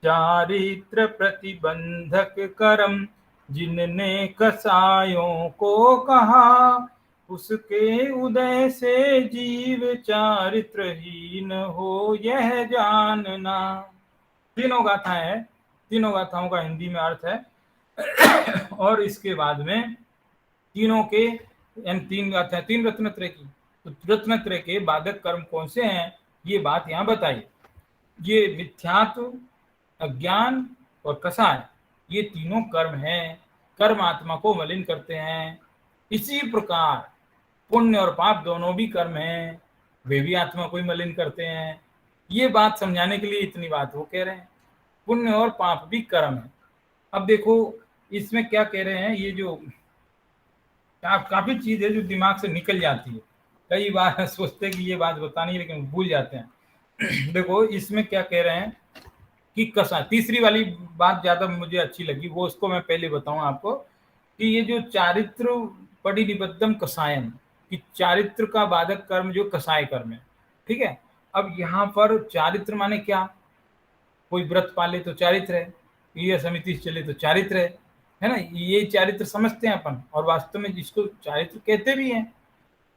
चारित्र प्रतिबंधक कर्म जिनने कसायों को कहा, उसके उदय से जीव चारित्रहीन हो यह जानना। तीनों गाथाएं हैं, तीनों गाथाओं का हिंदी में अर्थ है। और इसके बाद में तीनों के तीन गाथाएं, तीन रत्नत्रय की, तो रत्नत्रय के बाधक कर्म कौन से हैं, ये बात यहाँ बताई। ये मिथ्यात्व, अज्ञान और कसाय, ये तीनों कर्म हैं, कर्म आत्मा को मलिन करते हैं। इसी प्रकार पुण्य और पाप दोनों भी कर्म हैं, वे भी आत्मा को ही मलिन करते हैं। ये बात समझाने के लिए इतनी बात वो कह रहे हैं, पुण्य और पाप भी कर्म है। अब देखो इसमें क्या कह रहे हैं, ये जो काफी चीज है जो दिमाग से निकल जाती है, कई बार सोचते हैं कि ये बात बतानी है लेकिन भूल जाते हैं। देखो इसमें क्या कह रहे हैं कि कसा, तीसरी वाली बात ज्यादा मुझे अच्छी लगी, वो उसको मैं पहले बताऊं आपको कि ये जो चारित्र परिनिबद्धम कसायन, कि चारित्र का बाधक कर्म जो कसाय कर्म है, ठीक है। अब यहाँ पर चारित्र माने क्या, कोई व्रत पाले तो चारित्र है, ये समिति चले तो चारित्र है ना, ये चारित्र समझते हैं अपन, और वास्तव में जिसको चारित्र कहते भी हैं।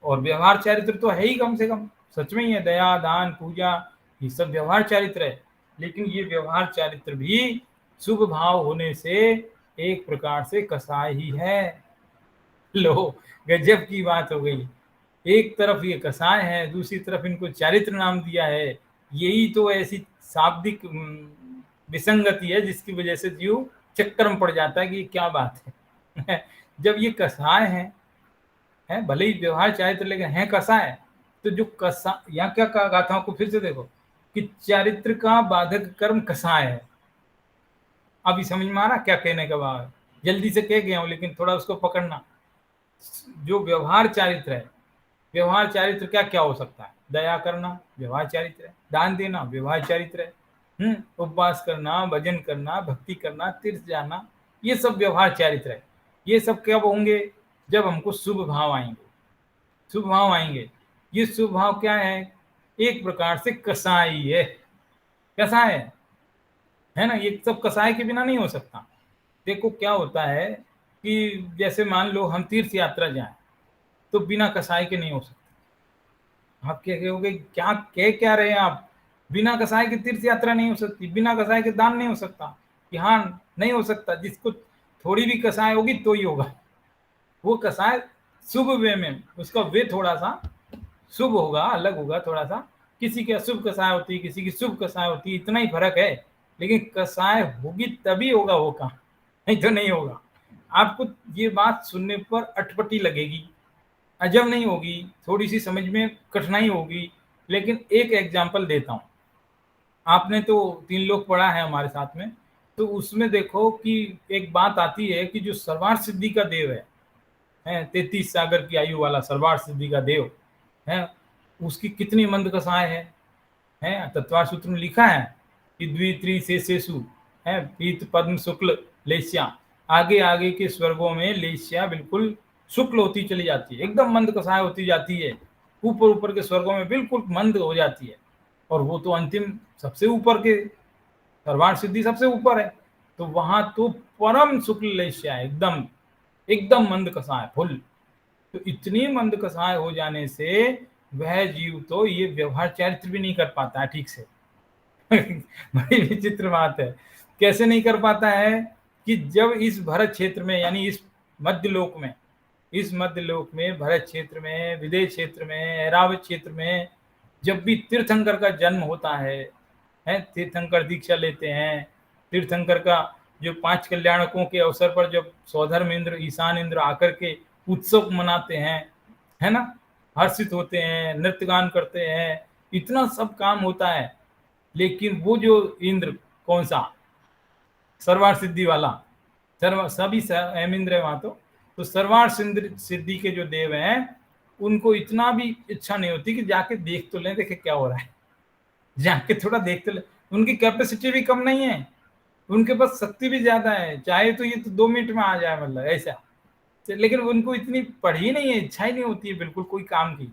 और व्यवहार चारित्र तो है ही, कम से कम सच में ही है, दया दान पूजा ये सब व्यवहार चारित्र है। लेकिन ये व्यवहार चारित्र भी शुभ भाव होने से एक प्रकार से कसाय ही है। लो गजब की बात हो गई, एक तरफ ये कसाय है, दूसरी तरफ इनको चारित्र नाम दिया है। यही तो ऐसी शाब्दिक विसंगति है जिसकी वजह से जीव चक्कर में पड़ जाता है कि क्या बात है। जब ये कसाय है भले ही व्यवहार चारित्र लेकिन है कसाय, तो जो कसा, यहाँ क्या कहा, गाथाओं को फिर से देखो कि चारित्र का बाधक कर्म कसाय है। अभी समझ में आ रहा क्या कहने का भाव है, जल्दी से कह गया हूं लेकिन थोड़ा उसको पकड़ना। जो व्यवहार चारित्र है, व्यवहार चारित्र क्या क्या हो सकता है, दया करना व्यवहार चारित्र है, दान देना व्यवहार चारित्र है, उपवास करना, भजन करना, भक्ति करना, तीर्थ जाना, ये सब व्यवहार चारित्र है। ये सब कब होंगे, जब हमको शुभ भाव आएंगे, शुभ भाव आएंगे। ये शुभ भाव क्या है, एक प्रकार से कसाई है, कसाय है ना, ये सब कसाय के बिना नहीं हो सकता। देखो क्या होता है कि जैसे मान लो हम तीर्थ यात्रा जाएं तो बिना कसाय के नहीं हो सकता। आप क्या कहोगे, क्या कह क्या रहे हैं आप, बिना कसाय के तीर्थ यात्रा नहीं हो सकती, बिना कसाय के दान नहीं हो सकता, कि हाँ नहीं हो सकता, जिसको थोड़ी भी कसाय होगी तो ही होगा। वो कसाय शुभ वे में, उसका वे थोड़ा सा शुभ होगा, अलग होगा थोड़ा सा, किसी की अशुभ कसाय होती है, किसी की शुभ कसाय होती है, इतना ही फर्क है। लेकिन कसाय होगी तभी होगा वो काम, नहीं तो नहीं होगा। आपको ये बात सुनने पर अटपटी लगेगी, अजब नहीं होगी, थोड़ी सी समझ में कठिनाई होगी, लेकिन एक एग्जाम्पल देता हूँ। आपने तो तीन लोग पढ़ा है हमारे साथ में, तो उसमें देखो कि एक बात आती है कि जो सर्वार्थ सिद्धि का देव है 33 सागर की आयु वाला सर्वार्थ सिद्धि का देव है, उसकी कितनी मंद कसाय है तत्वार सूत्र में लिखा है कि द्वित्री शेषेषु है पीत पद्म शुक्ल लेस्या, आगे आगे के स्वर्गों में लेस्या बिल्कुल शुक्ल होती चली जाती है, एकदम मंद कसाय होती जाती है, ऊपर ऊपर के स्वर्गों में बिल्कुल मंद हो जाती है। और वो तो अंतिम सबसे ऊपर के सर्वार्थ सिद्धि सबसे ऊपर है, तो वहां तो परम शुक्ल लेस्या है, एकदम एकदम मंद कसाय फुल। तो इतनी मंद कसाय हो जाने से वह जीव तो ये व्यवहार चारित्र भी नहीं कर पाता है ठीक से। बड़ी विचित्र बात है, कैसे नहीं कर पाता है कि जब इस भरत क्षेत्र में, यानी इस मध्यलोक में, इस मध्यलोक में भरत क्षेत्र में, विदेश क्षेत्र में, ऐरावत क्षेत्र में जब भी तीर्थंकर का जन्म होता है, तीर्थंकर दीक्षा लेते हैं, तीर्थंकर का जो 5 कल्याणकों के अवसर पर जब सौधर्म इंद्र, ईशान इंद्र आकर के उत्सव मनाते हैं, है ना, हर्षित होते हैं, नृत्य गान करते हैं, इतना सब काम होता है। लेकिन वो जो इंद्र कौन सा, सर्वार्थ सिद्धि वाला, सभी एम इंद्र है वहां, तो सर्वार्थ सिद्धि के जो देव हैं उनको इतना भी इच्छा नहीं होती कि जाके देख तो लें, देखे क्या हो रहा है, जाके थोड़ा देख तो ले। उनकी कैपेसिटी भी कम नहीं है, उनके पास शक्ति भी ज्यादा है, चाहे तो ये तो 2 मिनट में आ जाए, मतलब ऐसा। लेकिन उनको इतनी पढ़ी नहीं है, इच्छा ही नहीं होती है बिल्कुल कोई काम की,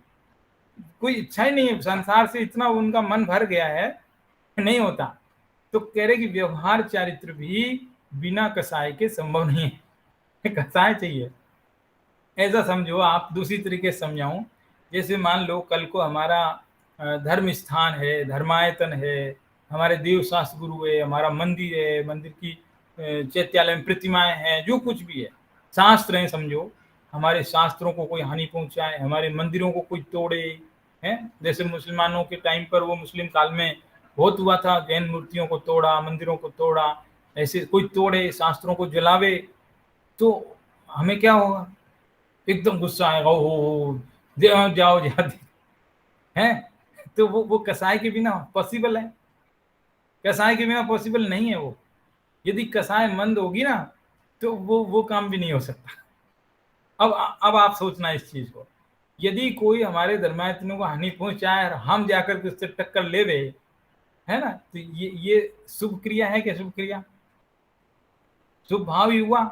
कोई इच्छा ही नहीं है, संसार से इतना उनका मन भर गया है, नहीं होता। तो कह रहे कि व्यवहार चारित्र भी बिना कसाय के संभव नहीं है, कसाय चाहिए। ऐसा समझो आप, दूसरी तरीके से समझाऊं, जैसे मान लो कल को हमारा धर्म स्थान है, धर्मायतन है, हमारे देव शास्त्र गुरु है, हमारा मंदिर है, मंदिर की चैत्यालय में प्रतिमाएं हैं, जो कुछ भी है, शास्त्र हैं समझो, हमारे शास्त्रों को कोई हानि पहुंचाए, हमारे मंदिरों को कोई तोड़े, हैं जैसे मुसलमानों के टाइम पर वो मुस्लिम काल में बहुत हुआ था, जैन मूर्तियों को तोड़ा, मंदिरों को तोड़ा, ऐसे कोई तोड़े, शास्त्रों को जलावे, तो हमें क्या होगा? एकदम गुस्सा आएगा, ओ जाओ जाते हैं। तो वो कसाय के बिना पॉसिबल है? कसाय के बिना पॉसिबल नहीं है वो। यदि कसाय मंद होगी ना, तो वो काम भी नहीं हो सकता। अब आप सोचना इस चीज को, यदि कोई हमारे धर्मायतनों को हानि पहुंचाए और हम जाकर के उससे टक्कर ले रहे, है ना, तो ये शुभ क्रिया है क्या? शुभ क्रिया, शुभ भाव ही हुआ,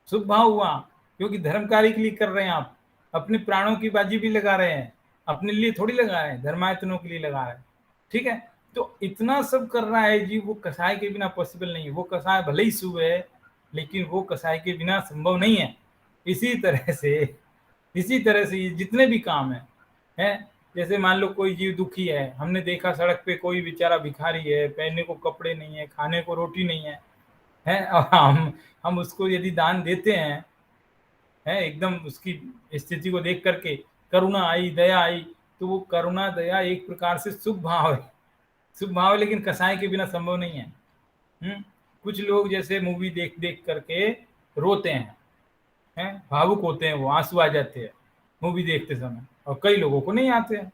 शुभ भाव हुआ, क्योंकि धर्म कार्य के लिए कर रहे हैं आप, अपने प्राणों की बाजी भी लगा रहे हैं, अपने लिए थोड़ी लगा रहे हैं, धर्मायतनों के लिए लगा रहे हैं, ठीक है। तो इतना सब कर रहा है जी, वो कसाय के बिना पॉसिबल नहीं है। वो कसाय भले ही शुभ है, लेकिन वो कसाय के बिना संभव नहीं है। इसी तरह से ये जितने भी काम है, जैसे मान लो कोई जीव दुखी है, हमने देखा सड़क पे कोई बेचारा भिखारी है, पहनने को कपड़े नहीं है, खाने को रोटी नहीं है, और हम उसको यदि दान देते हैं, एकदम उसकी स्थिति को देख करके करुणा आई, दया आई, तो वो करुणा दया एक प्रकार से शुभ भाव है, शुभ भाव है, लेकिन कसाय के बिना संभव नहीं है। कुछ लोग जैसे मूवी देख देख करके रोते हैं, भावुक होते हैं, वो आंसू आ जाते हैं मूवी देखते समय, और कई लोगों को नहीं आते हैं।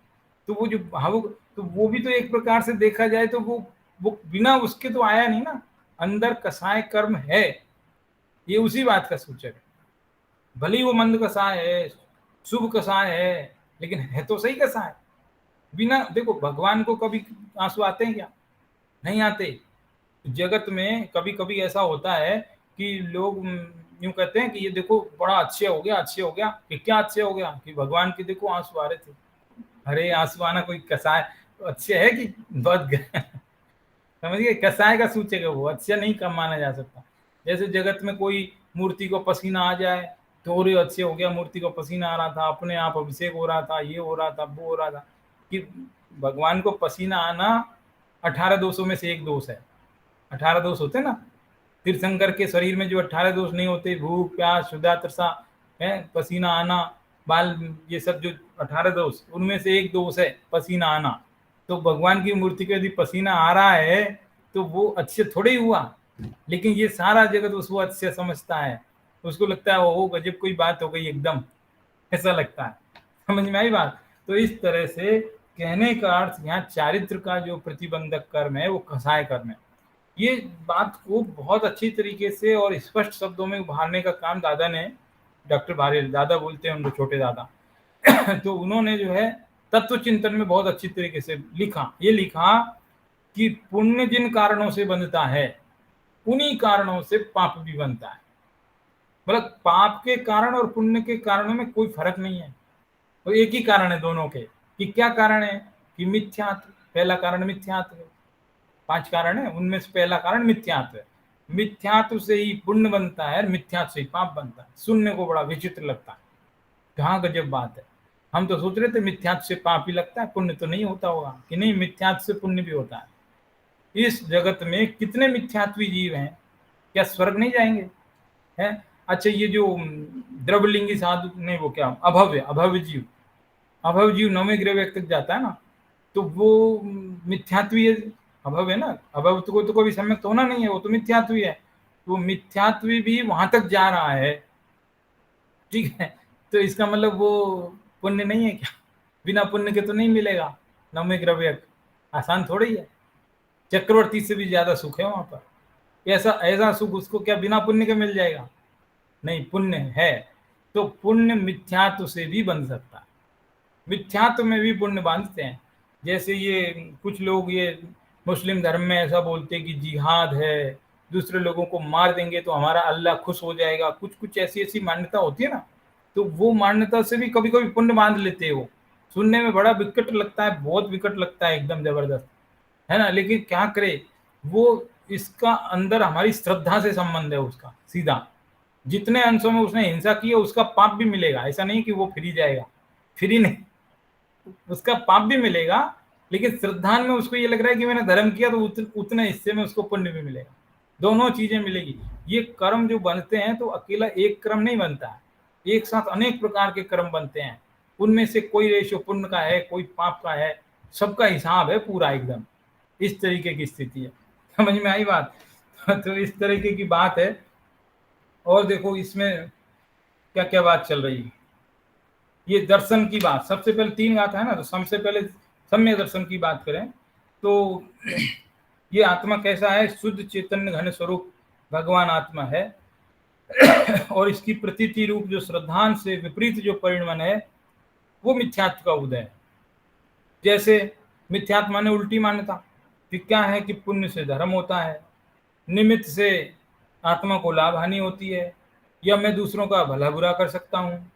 तो वो जो भावुक, तो वो भी तो एक प्रकार से देखा जाए तो वो बिना उसके तो आया नहीं ना, अंदर कसाय कर्म है, ये उसी बात का सूचक है। भले ही वो मंद कसाय है, शुभ कसाय है, लेकिन है तो सही कसाय। बिना, देखो भगवान को कभी आंसू आते हैं क्या? नहीं आते। जगत में कभी कभी ऐसा होता है कि लोग यूं कहते हैं कि ये देखो बड़ा अच्छे हो गया, अच्छे हो गया, कि क्या अच्छे हो गया? कि भगवान के देखो आंसू आ रहे थे। अरे आंसू आना कोई कसाय अच्छे है कि बहुत समझिए, कसाय का सूचक है वो, अच्छा नहीं कम माना जा सकता। जैसे जगत में कोई मूर्ति को पसीना आ जाए तो अरे अच्छे हो गया, मूर्ति को पसीना आ रहा था, अपने आप अभिषेक हो रहा था, ये हो रहा था, वो हो रहा था। कि भगवान को पसीना आना 18 दोषों में से एक दोष है। 18 दोष होते ना, तीर्थंकर के शरीर में जो 18 दोष नहीं होते, भूख, प्यास, क्षुधा, तृषा है, पसीना आना, बाल, ये सब जो 18 दोष, उनमें से एक दोष है पसीना आना। तो भगवान की मूर्ति को यदि पसीना आ रहा है तो वो अच्छे थोड़े ही हुआ, लेकिन ये सारा जगत उसको अच्छे समझता है, उसको लगता है वो गजब कोई बात हो गई एकदम, ऐसा लगता है। समझ में आई बात? तो इस तरह से कहने का अर्थ यहाँ चारित्र का जो प्रतिबंधक कर्म है वो कसाय कर्म है। ये बात को बहुत अच्छी तरीके से और स्पष्ट शब्दों में उभारने का काम दादा ने, डॉक्टर भारे दादा बोलते हैं उनको, छोटे दादा तो उन्होंने जो है तत्व चिंतन में बहुत अच्छी तरीके से लिखा, ये लिखा कि पुण्य जिन कारणों से बनता है, उन्हीं कारणों से पाप भी बनता है। मतलब पाप के कारण और पुण्य के कारणों में कोई फर्क नहीं है, तो एक ही कारण है दोनों के। कि क्या कारण है? कि मिथ्यात्व, पहला कारण मिथ्यात्व है। 5 कारण है, उनमें से पहला कारण मिथ्यात्व है। मिथ्यात्व से ही पुण्य बनता है, मिथ्यात्व से ही पाप बनता है। सुनने को बड़ा विचित्र लगता है, कहाँ गजब बात है। हम तो सोच रहे थे मिथ्यात्व से पाप ही लगता है, पुण्य तो नहीं होता होगा, कि नहीं मिथ्यात्व से पुण्य भी होता है। इस जगत में कितने मिथ्यात्वी जीव हैं, क्या स्वर्ग नहीं जाएंगे? है अच्छा, ये जो द्रवलिंगी साधु, नहीं वो क्या, अभव्य जीव, अभव जीव 9वें ग्रह तक जाता है ना, तो वो मिथ्यात्वी है, अभव है ना, अभव तो कोई सम्यक होना नहीं है, वो तो मिथ्यात्वी है। तो व्यक्ति भी वहां तक जा रहा है, ठीक है, तो इसका मतलब वो पुण्य नहीं है क्या? बिना पुण्य के तो नहीं मिलेगा 9वें ग्रह, आसान थोड़ी ही है। चक्रवर्ती से भी ज्यादा सुख है वहां पर। ऐसा ऐसा सुख उसको क्या बिना पुण्य के मिल जाएगा? नहीं, पुण्य है। तो पुण्य मिथ्यात्व से भी बन सकता है, मिथ्यात्व में भी पुण्य बांधते हैं। जैसे ये कुछ लोग ये मुस्लिम धर्म में ऐसा बोलते हैं कि जिहाद है, दूसरे लोगों को मार देंगे तो हमारा अल्लाह खुश हो जाएगा, कुछ कुछ ऐसी ऐसी मान्यता होती है ना, तो वो मान्यता से भी कभी कभी पुण्य बांध लेते हैं। वो सुनने में बड़ा विकट लगता है, बहुत विकट लगता है, एकदम जबरदस्त, है ना, लेकिन क्या करे वो, इसका अंदर हमारी श्रद्धा से संबंध है उसका सीधा, जितने अंशों में उसने हिंसा की है उसका पाप भी मिलेगा, ऐसा नहीं कि वो फ्री जाएगा, फ्री नहीं, उसका पाप भी मिलेगा, लेकिन श्रद्धान में उसको ये लग रहा है कि मैंने धर्म किया तो उतने हिस्से में उसको पुण्य भी मिलेगा, दोनों चीजें मिलेगी। ये कर्म जो बनते हैं तो अकेला एक कर्म नहीं बनता है, एक साथ अनेक प्रकार के कर्म बनते हैं, उनमें से कोई रेशो पुण्य का है, कोई पाप का है, सबका हिसाब है पूरा एकदम। इस तरीके की स्थिति है, समझ में आई बात? तो इस तरीके की बात है। और देखो इसमें क्या क्या बात चल रही है, ये दर्शन की बात सबसे पहले, तीन बात है ना, तो सबसे पहले सम्यक दर्शन की बात करें तो ये आत्मा कैसा है, शुद्ध चैतन्य घन स्वरूप भगवान आत्मा है। और इसकी प्रतीति रूप जो श्रद्धान से विपरीत जो परिणमन है वो मिथ्यात्व का उदय है। जैसे मिथ्यात्व माने उल्टी मान्यता कि क्या है कि पुण्य से धर्म होता है, निमित्त से आत्मा को लाभ हानि होती है, या मैं दूसरों का भला बुरा कर सकता हूँ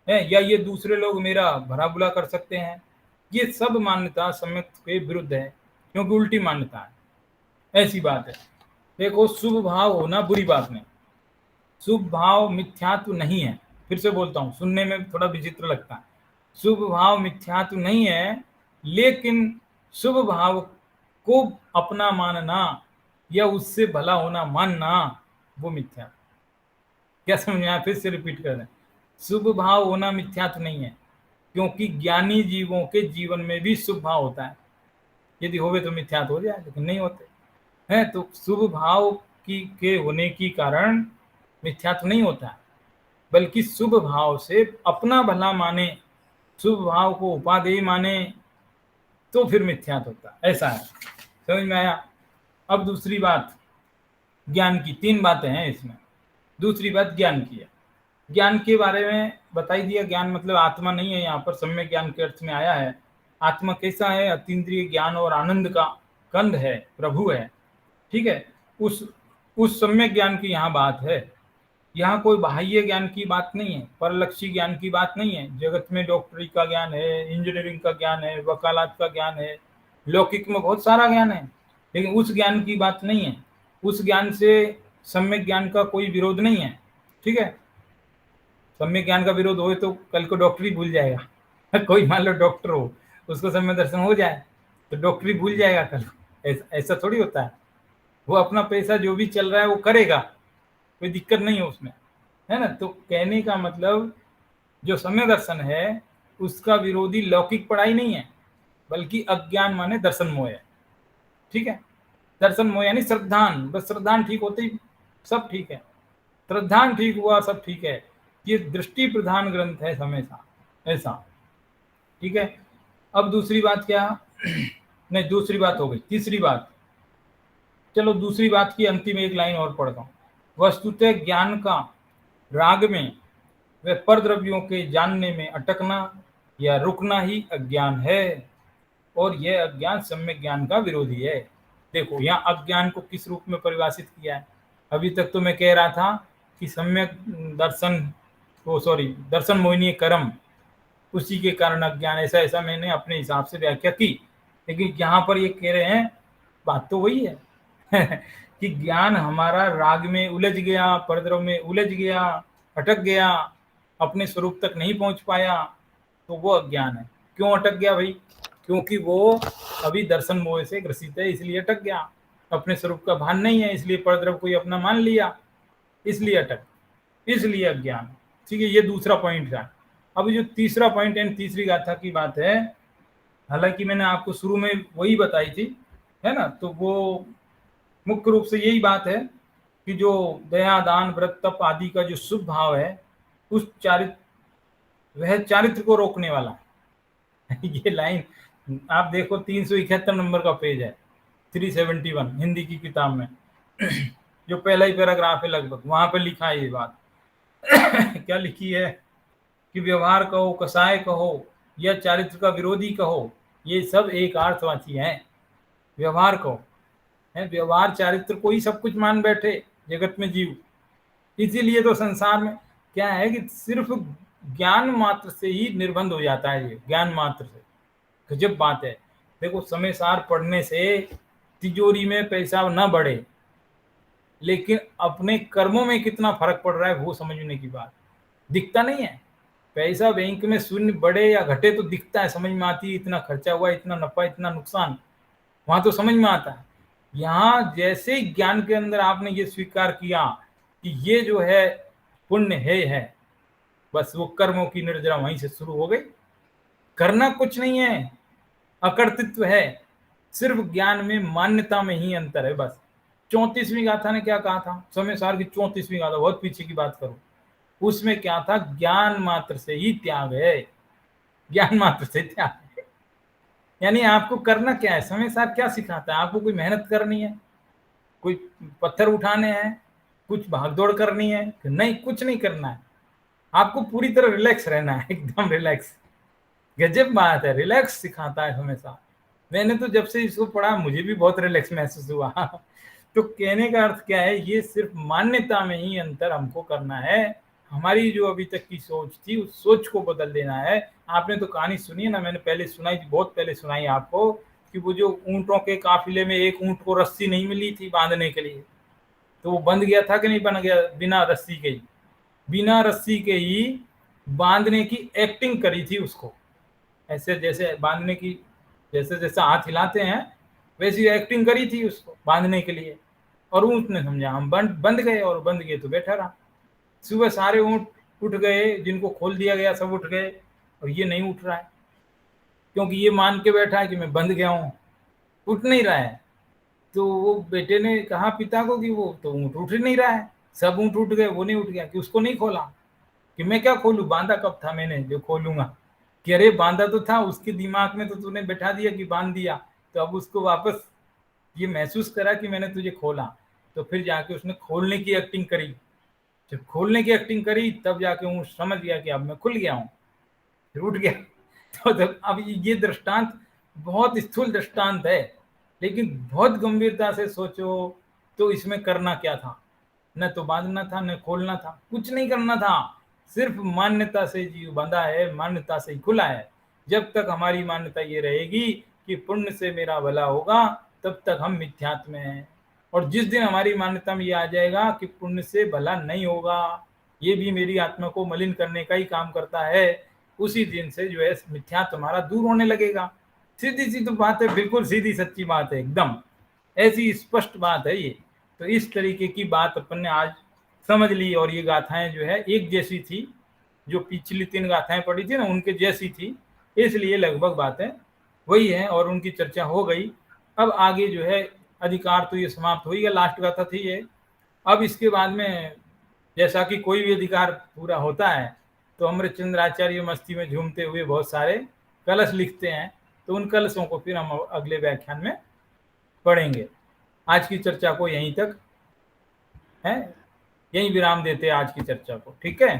है, या ये दूसरे लोग मेरा भला बुरा कर सकते हैं। ये सब मान्यता सम्यक के विरुद्ध है, क्योंकि उल्टी मान्यता है। ऐसी बात है। देखो शुभ भाव होना बुरी बात नहीं, शुभ भाव मिथ्यात्व नहीं है, फिर से बोलता हूँ, सुनने में थोड़ा विचित्र लगता है, शुभ भाव मिथ्यात्व नहीं है, लेकिन शुभ भाव को अपना मानना या उससे भला होना मानना वो मिथ्यात्व। क्या समझ में आया? फिर से रिपीट कर रहे हैं, शुभ भाव होना मिथ्यात्व नहीं है, क्योंकि ज्ञानी जीवों के जीवन में भी शुभ भाव होता है, यदि होवे तो मिथ्यात्व हो जाए, लेकिन नहीं होते हैं। तो शुभ भाव की के होने की कारण मिथ्यात्व नहीं होता है, बल्कि शुभ भाव से अपना भला माने, शुभ भाव को उपादेय माने, तो फिर मिथ्यात्व होता है। ऐसा है, समझ में आया? अब दूसरी बात ज्ञान की, तीन बातें हैं इसमें, दूसरी बात ज्ञान की है। ज्ञान के बारे में बताई दिया, ज्ञान मतलब आत्मा नहीं है, यहाँ पर सम्यक ज्ञान के अर्थ में आया है। आत्मा कैसा है? अतीन्द्रिय ज्ञान और आनंद का कंद है, प्रभु है, ठीक है। उस सम्यक ज्ञान की यहाँ बात है। यहाँ कोई बाह्य ज्ञान की बात नहीं है, परलक्षी ज्ञान की बात नहीं है। जगत में डॉक्टरी का ज्ञान है, इंजीनियरिंग का ज्ञान है, वकालत का ज्ञान है, लौकिक में बहुत सारा ज्ञान है, लेकिन उस ज्ञान की बात नहीं है। उस ज्ञान से सम्यक ज्ञान का कोई विरोध नहीं है, ठीक है। सम्यक ज्ञान का विरोध हो तो कल को डॉक्टरी भूल जाएगा। कोई मान लो डॉक्टर हो, उसको सम्यक दर्शन हो जाए तो डॉक्टरी भूल जाएगा कल। ऐसा थोड़ी होता है, वो अपना पैसा जो भी चल रहा है वो करेगा, कोई दिक्कत नहीं है उसमें, है ना। तो कहने का मतलब जो सम्यक दर्शन है उसका विरोधी लौकिक पढ़ाई नहीं है, बल्कि अज्ञान माने दर्शन मोह है, ठीक है। दर्शन मोह यानी श्रद्धान, बस श्रद्धान ठीक होते ही सब ठीक है, श्रद्धान ठीक हुआ सब ठीक है। ये दृष्टि प्रधान ग्रंथ है हमेशा, ऐसा, ठीक है। अब दूसरी बात क्या? नहीं, दूसरी बात हो गई, तीसरी बात। चलो दूसरी बात की अंतिम एक लाइन और पढ़ता हूँ। वस्तुतः ज्ञान का राग में व परद्रव्यों के जानने में अटकना या रुकना ही अज्ञान है, और यह अज्ञान सम्यक ज्ञान का विरोधी है। देखो यहाँ अज्ञान को किस रूप में परिभाषित किया है। अभी तक तो मैं कह रहा था कि सम्यक दर्शन, दर्शन मोहिनी कर्म, उसी के कारण अज्ञान, ऐसा ऐसा मैंने अपने हिसाब से व्याख्या की। लेकिन यहाँ पर ये कह रहे हैं, बात तो वही है कि ज्ञान हमारा राग में उलझ गया, परद्रव में उलझ गया, अटक गया, अपने स्वरूप तक नहीं पहुंच पाया, तो वो अज्ञान है। क्यों अटक गया भाई? क्योंकि वो अभी दर्शन मोह से ग्रसित है, इसलिए अटक गया। अपने स्वरूप का भान नहीं है, इसलिए परद्रव कोई अपना मान लिया, इसलिए अटक, इसलिए अज्ञान, ठीक है। ये दूसरा पॉइंट था। अब जो तीसरा पॉइंट है, तीसरी गाथा की बात है, हालांकि मैंने आपको शुरू में वही बताई थी, है ना। तो वो मुख्य रूप से यही बात है कि जो दया, दान, व्रत, तप आदि का जो शुभ भाव है, उस वह चारित्र को रोकने वाला है। ये लाइन आप देखो, 371 नंबर का पेज है, 371 हिंदी की किताब में, जो पहला ही पैराग्राफ है लगभग, वहां पे लिखा है ये बात। क्या लिखी है कि व्यवहार कहो, कसाय कहो या चारित्र का विरोधी कहो, ये सब एक अर्थवाची हैं। व्यवहार कहो है, व्यवहार चारित्र को ही सब कुछ मान बैठे जगत में जीव। इसीलिए तो संसार में क्या है कि सिर्फ ज्ञान मात्र से ही निर्बंध हो जाता है, ये ज्ञान मात्र से। गजब बात है। देखो समय सार पढ़ने से तिजोरी में पैसा न बढ़े, लेकिन अपने कर्मों में कितना फर्क पड़ रहा है वो समझने की बात। दिखता नहीं है, पैसा बैंक में शून्य बढ़े या घटे तो दिखता है, समझ में आती है इतना खर्चा हुआ, इतना नफा, इतना नुकसान, वहां तो समझ में आता है। यहाँ जैसे ही ज्ञान के अंदर आपने ये स्वीकार किया कि ये जो है पुण्य है, बस वो कर्मों की निर्जरा वहीं से शुरू हो गई। करना कुछ नहीं है, अकर्तृत्व है, सिर्फ ज्ञान में मान्यता में ही अंतर है बस। 34वीं गाथा ने क्या कहा था, समय सार की 34वीं गाथा, बहुत पीछे की बात करूं, उसमें क्या था, ज्ञान मात्र से ही त्याग है, ज्ञान मात्र से त्याग है। यानी आपको करना क्या है, समय सार क्या सिखाता है आपको, कोई मेहनत करनी है, कोई पत्थर उठाने हैं, कुछ भागदौड़ करनी है, नहीं, कुछ नहीं करना है, आपको पूरी तरह रिलैक्स रहना है, एकदम रिलैक्स। गजब बात है, रिलैक्स सिखाता है हमेशा। मैंने तो जब से इसको पढ़ा मुझे भी बहुत रिलैक्स महसूस हुआ। तो कहने का अर्थ क्या है, ये सिर्फ मान्यता में ही अंतर हमको करना है। हमारी जो अभी तक की सोच थी उस सोच को बदल देना है। आपने तो कहानी सुनी है ना, मैंने पहले सुनाई थी, बहुत पहले सुनाई आपको, कि वो जो ऊंटों के काफिले में एक ऊंट को रस्सी नहीं मिली थी बांधने के लिए, तो वो बंध गया था कि नहीं बन गया, बिना रस्सी के ही, बिना रस्सी के ही बांधने की एक्टिंग करी थी उसको, ऐसे जैसे बांधने की, जैसे जैसे हाथ हिलाते हैं वैसी एक्टिंग करी थी उसको बांधने के लिए, और ऊंट ने समझा हम बंध गए, और बंध गए तो बैठा रहा। सुबह सारे ऊंट उठ गए, जिनको खोल दिया गया सब उठ गए, और ये नहीं उठ रहा है, क्योंकि ये मान के बैठा है कि मैं बंध गया हूं, उठ नहीं रहा है। तो वो बेटे ने कहा पिता को कि वो तो ऊंट उठ ही नहीं रहा है, सब ऊंट उठ गए, वो नहीं उठ गया, कि उसको नहीं खोला, कि मैं क्या खोलूं, बांधा कब था मैंने जो खोलूंगा, कि अरे बांधा तो था, उसके दिमाग में तो तूने बैठा दिया कि बांध दिया, तो अब उसको वापस ये महसूस करा कि मैंने तुझे खोला, तो फिर जाके उसने खोलने की एक्टिंग करी। जब खोलने की एक्टिंग करी तब जाके वो समझ गया कि अब मैं खुल गया हूँ, फिर उठ गया। तो अब ये दृष्टांत बहुत स्थूल दृष्टांत है, लेकिन बहुत गंभीरता से सोचो तो इसमें करना क्या था, न तो बांधना था न खोलना था, कुछ नहीं करना था, सिर्फ मान्यता से जीव बंधा है, मान्यता से ही खुला है। जब तक हमारी मान्यता ये रहेगी कि पुण्य से मेरा भला होगा, तब तक हम मिथ्यात्व में हैं। और जिस दिन हमारी मान्यता में ये आ जाएगा कि पुण्य से भला नहीं होगा, ये भी मेरी आत्मा को मलिन करने का ही काम करता है, उसी दिन से जो है मिथ्यात्व हमारा दूर होने लगेगा। सीधी सी तो बात है, बिल्कुल सीधी सच्ची बात है, एकदम ऐसी स्पष्ट बात है ये। तो इस तरीके की बात अपन ने आज समझ ली, और ये गाथाएं जो है एक जैसी थी, जो पिछली 3 गाथाएं पढ़ी थी ना उनके जैसी थी, इसलिए लगभग बातें वही है और उनकी चर्चा हो गई। अब आगे जो है अधिकार तो ये समाप्त हो ही गया, लास्ट गाथा थी ये। अब इसके बाद में जैसा कि कोई भी अधिकार पूरा होता है तो अमृतचंद्र आचार्य मस्ती में झूमते हुए बहुत सारे कलश लिखते हैं, तो उन कलशों को फिर हम अगले व्याख्यान में पढ़ेंगे। आज की चर्चा को यहीं तक है, यहीं विराम देते हैं आज की चर्चा को, ठीक है,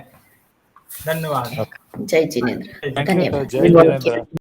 धन्यवाद। जय जिनेंद्र, थैंक यू सर, धन्यवाद। जय जिनेंद्र।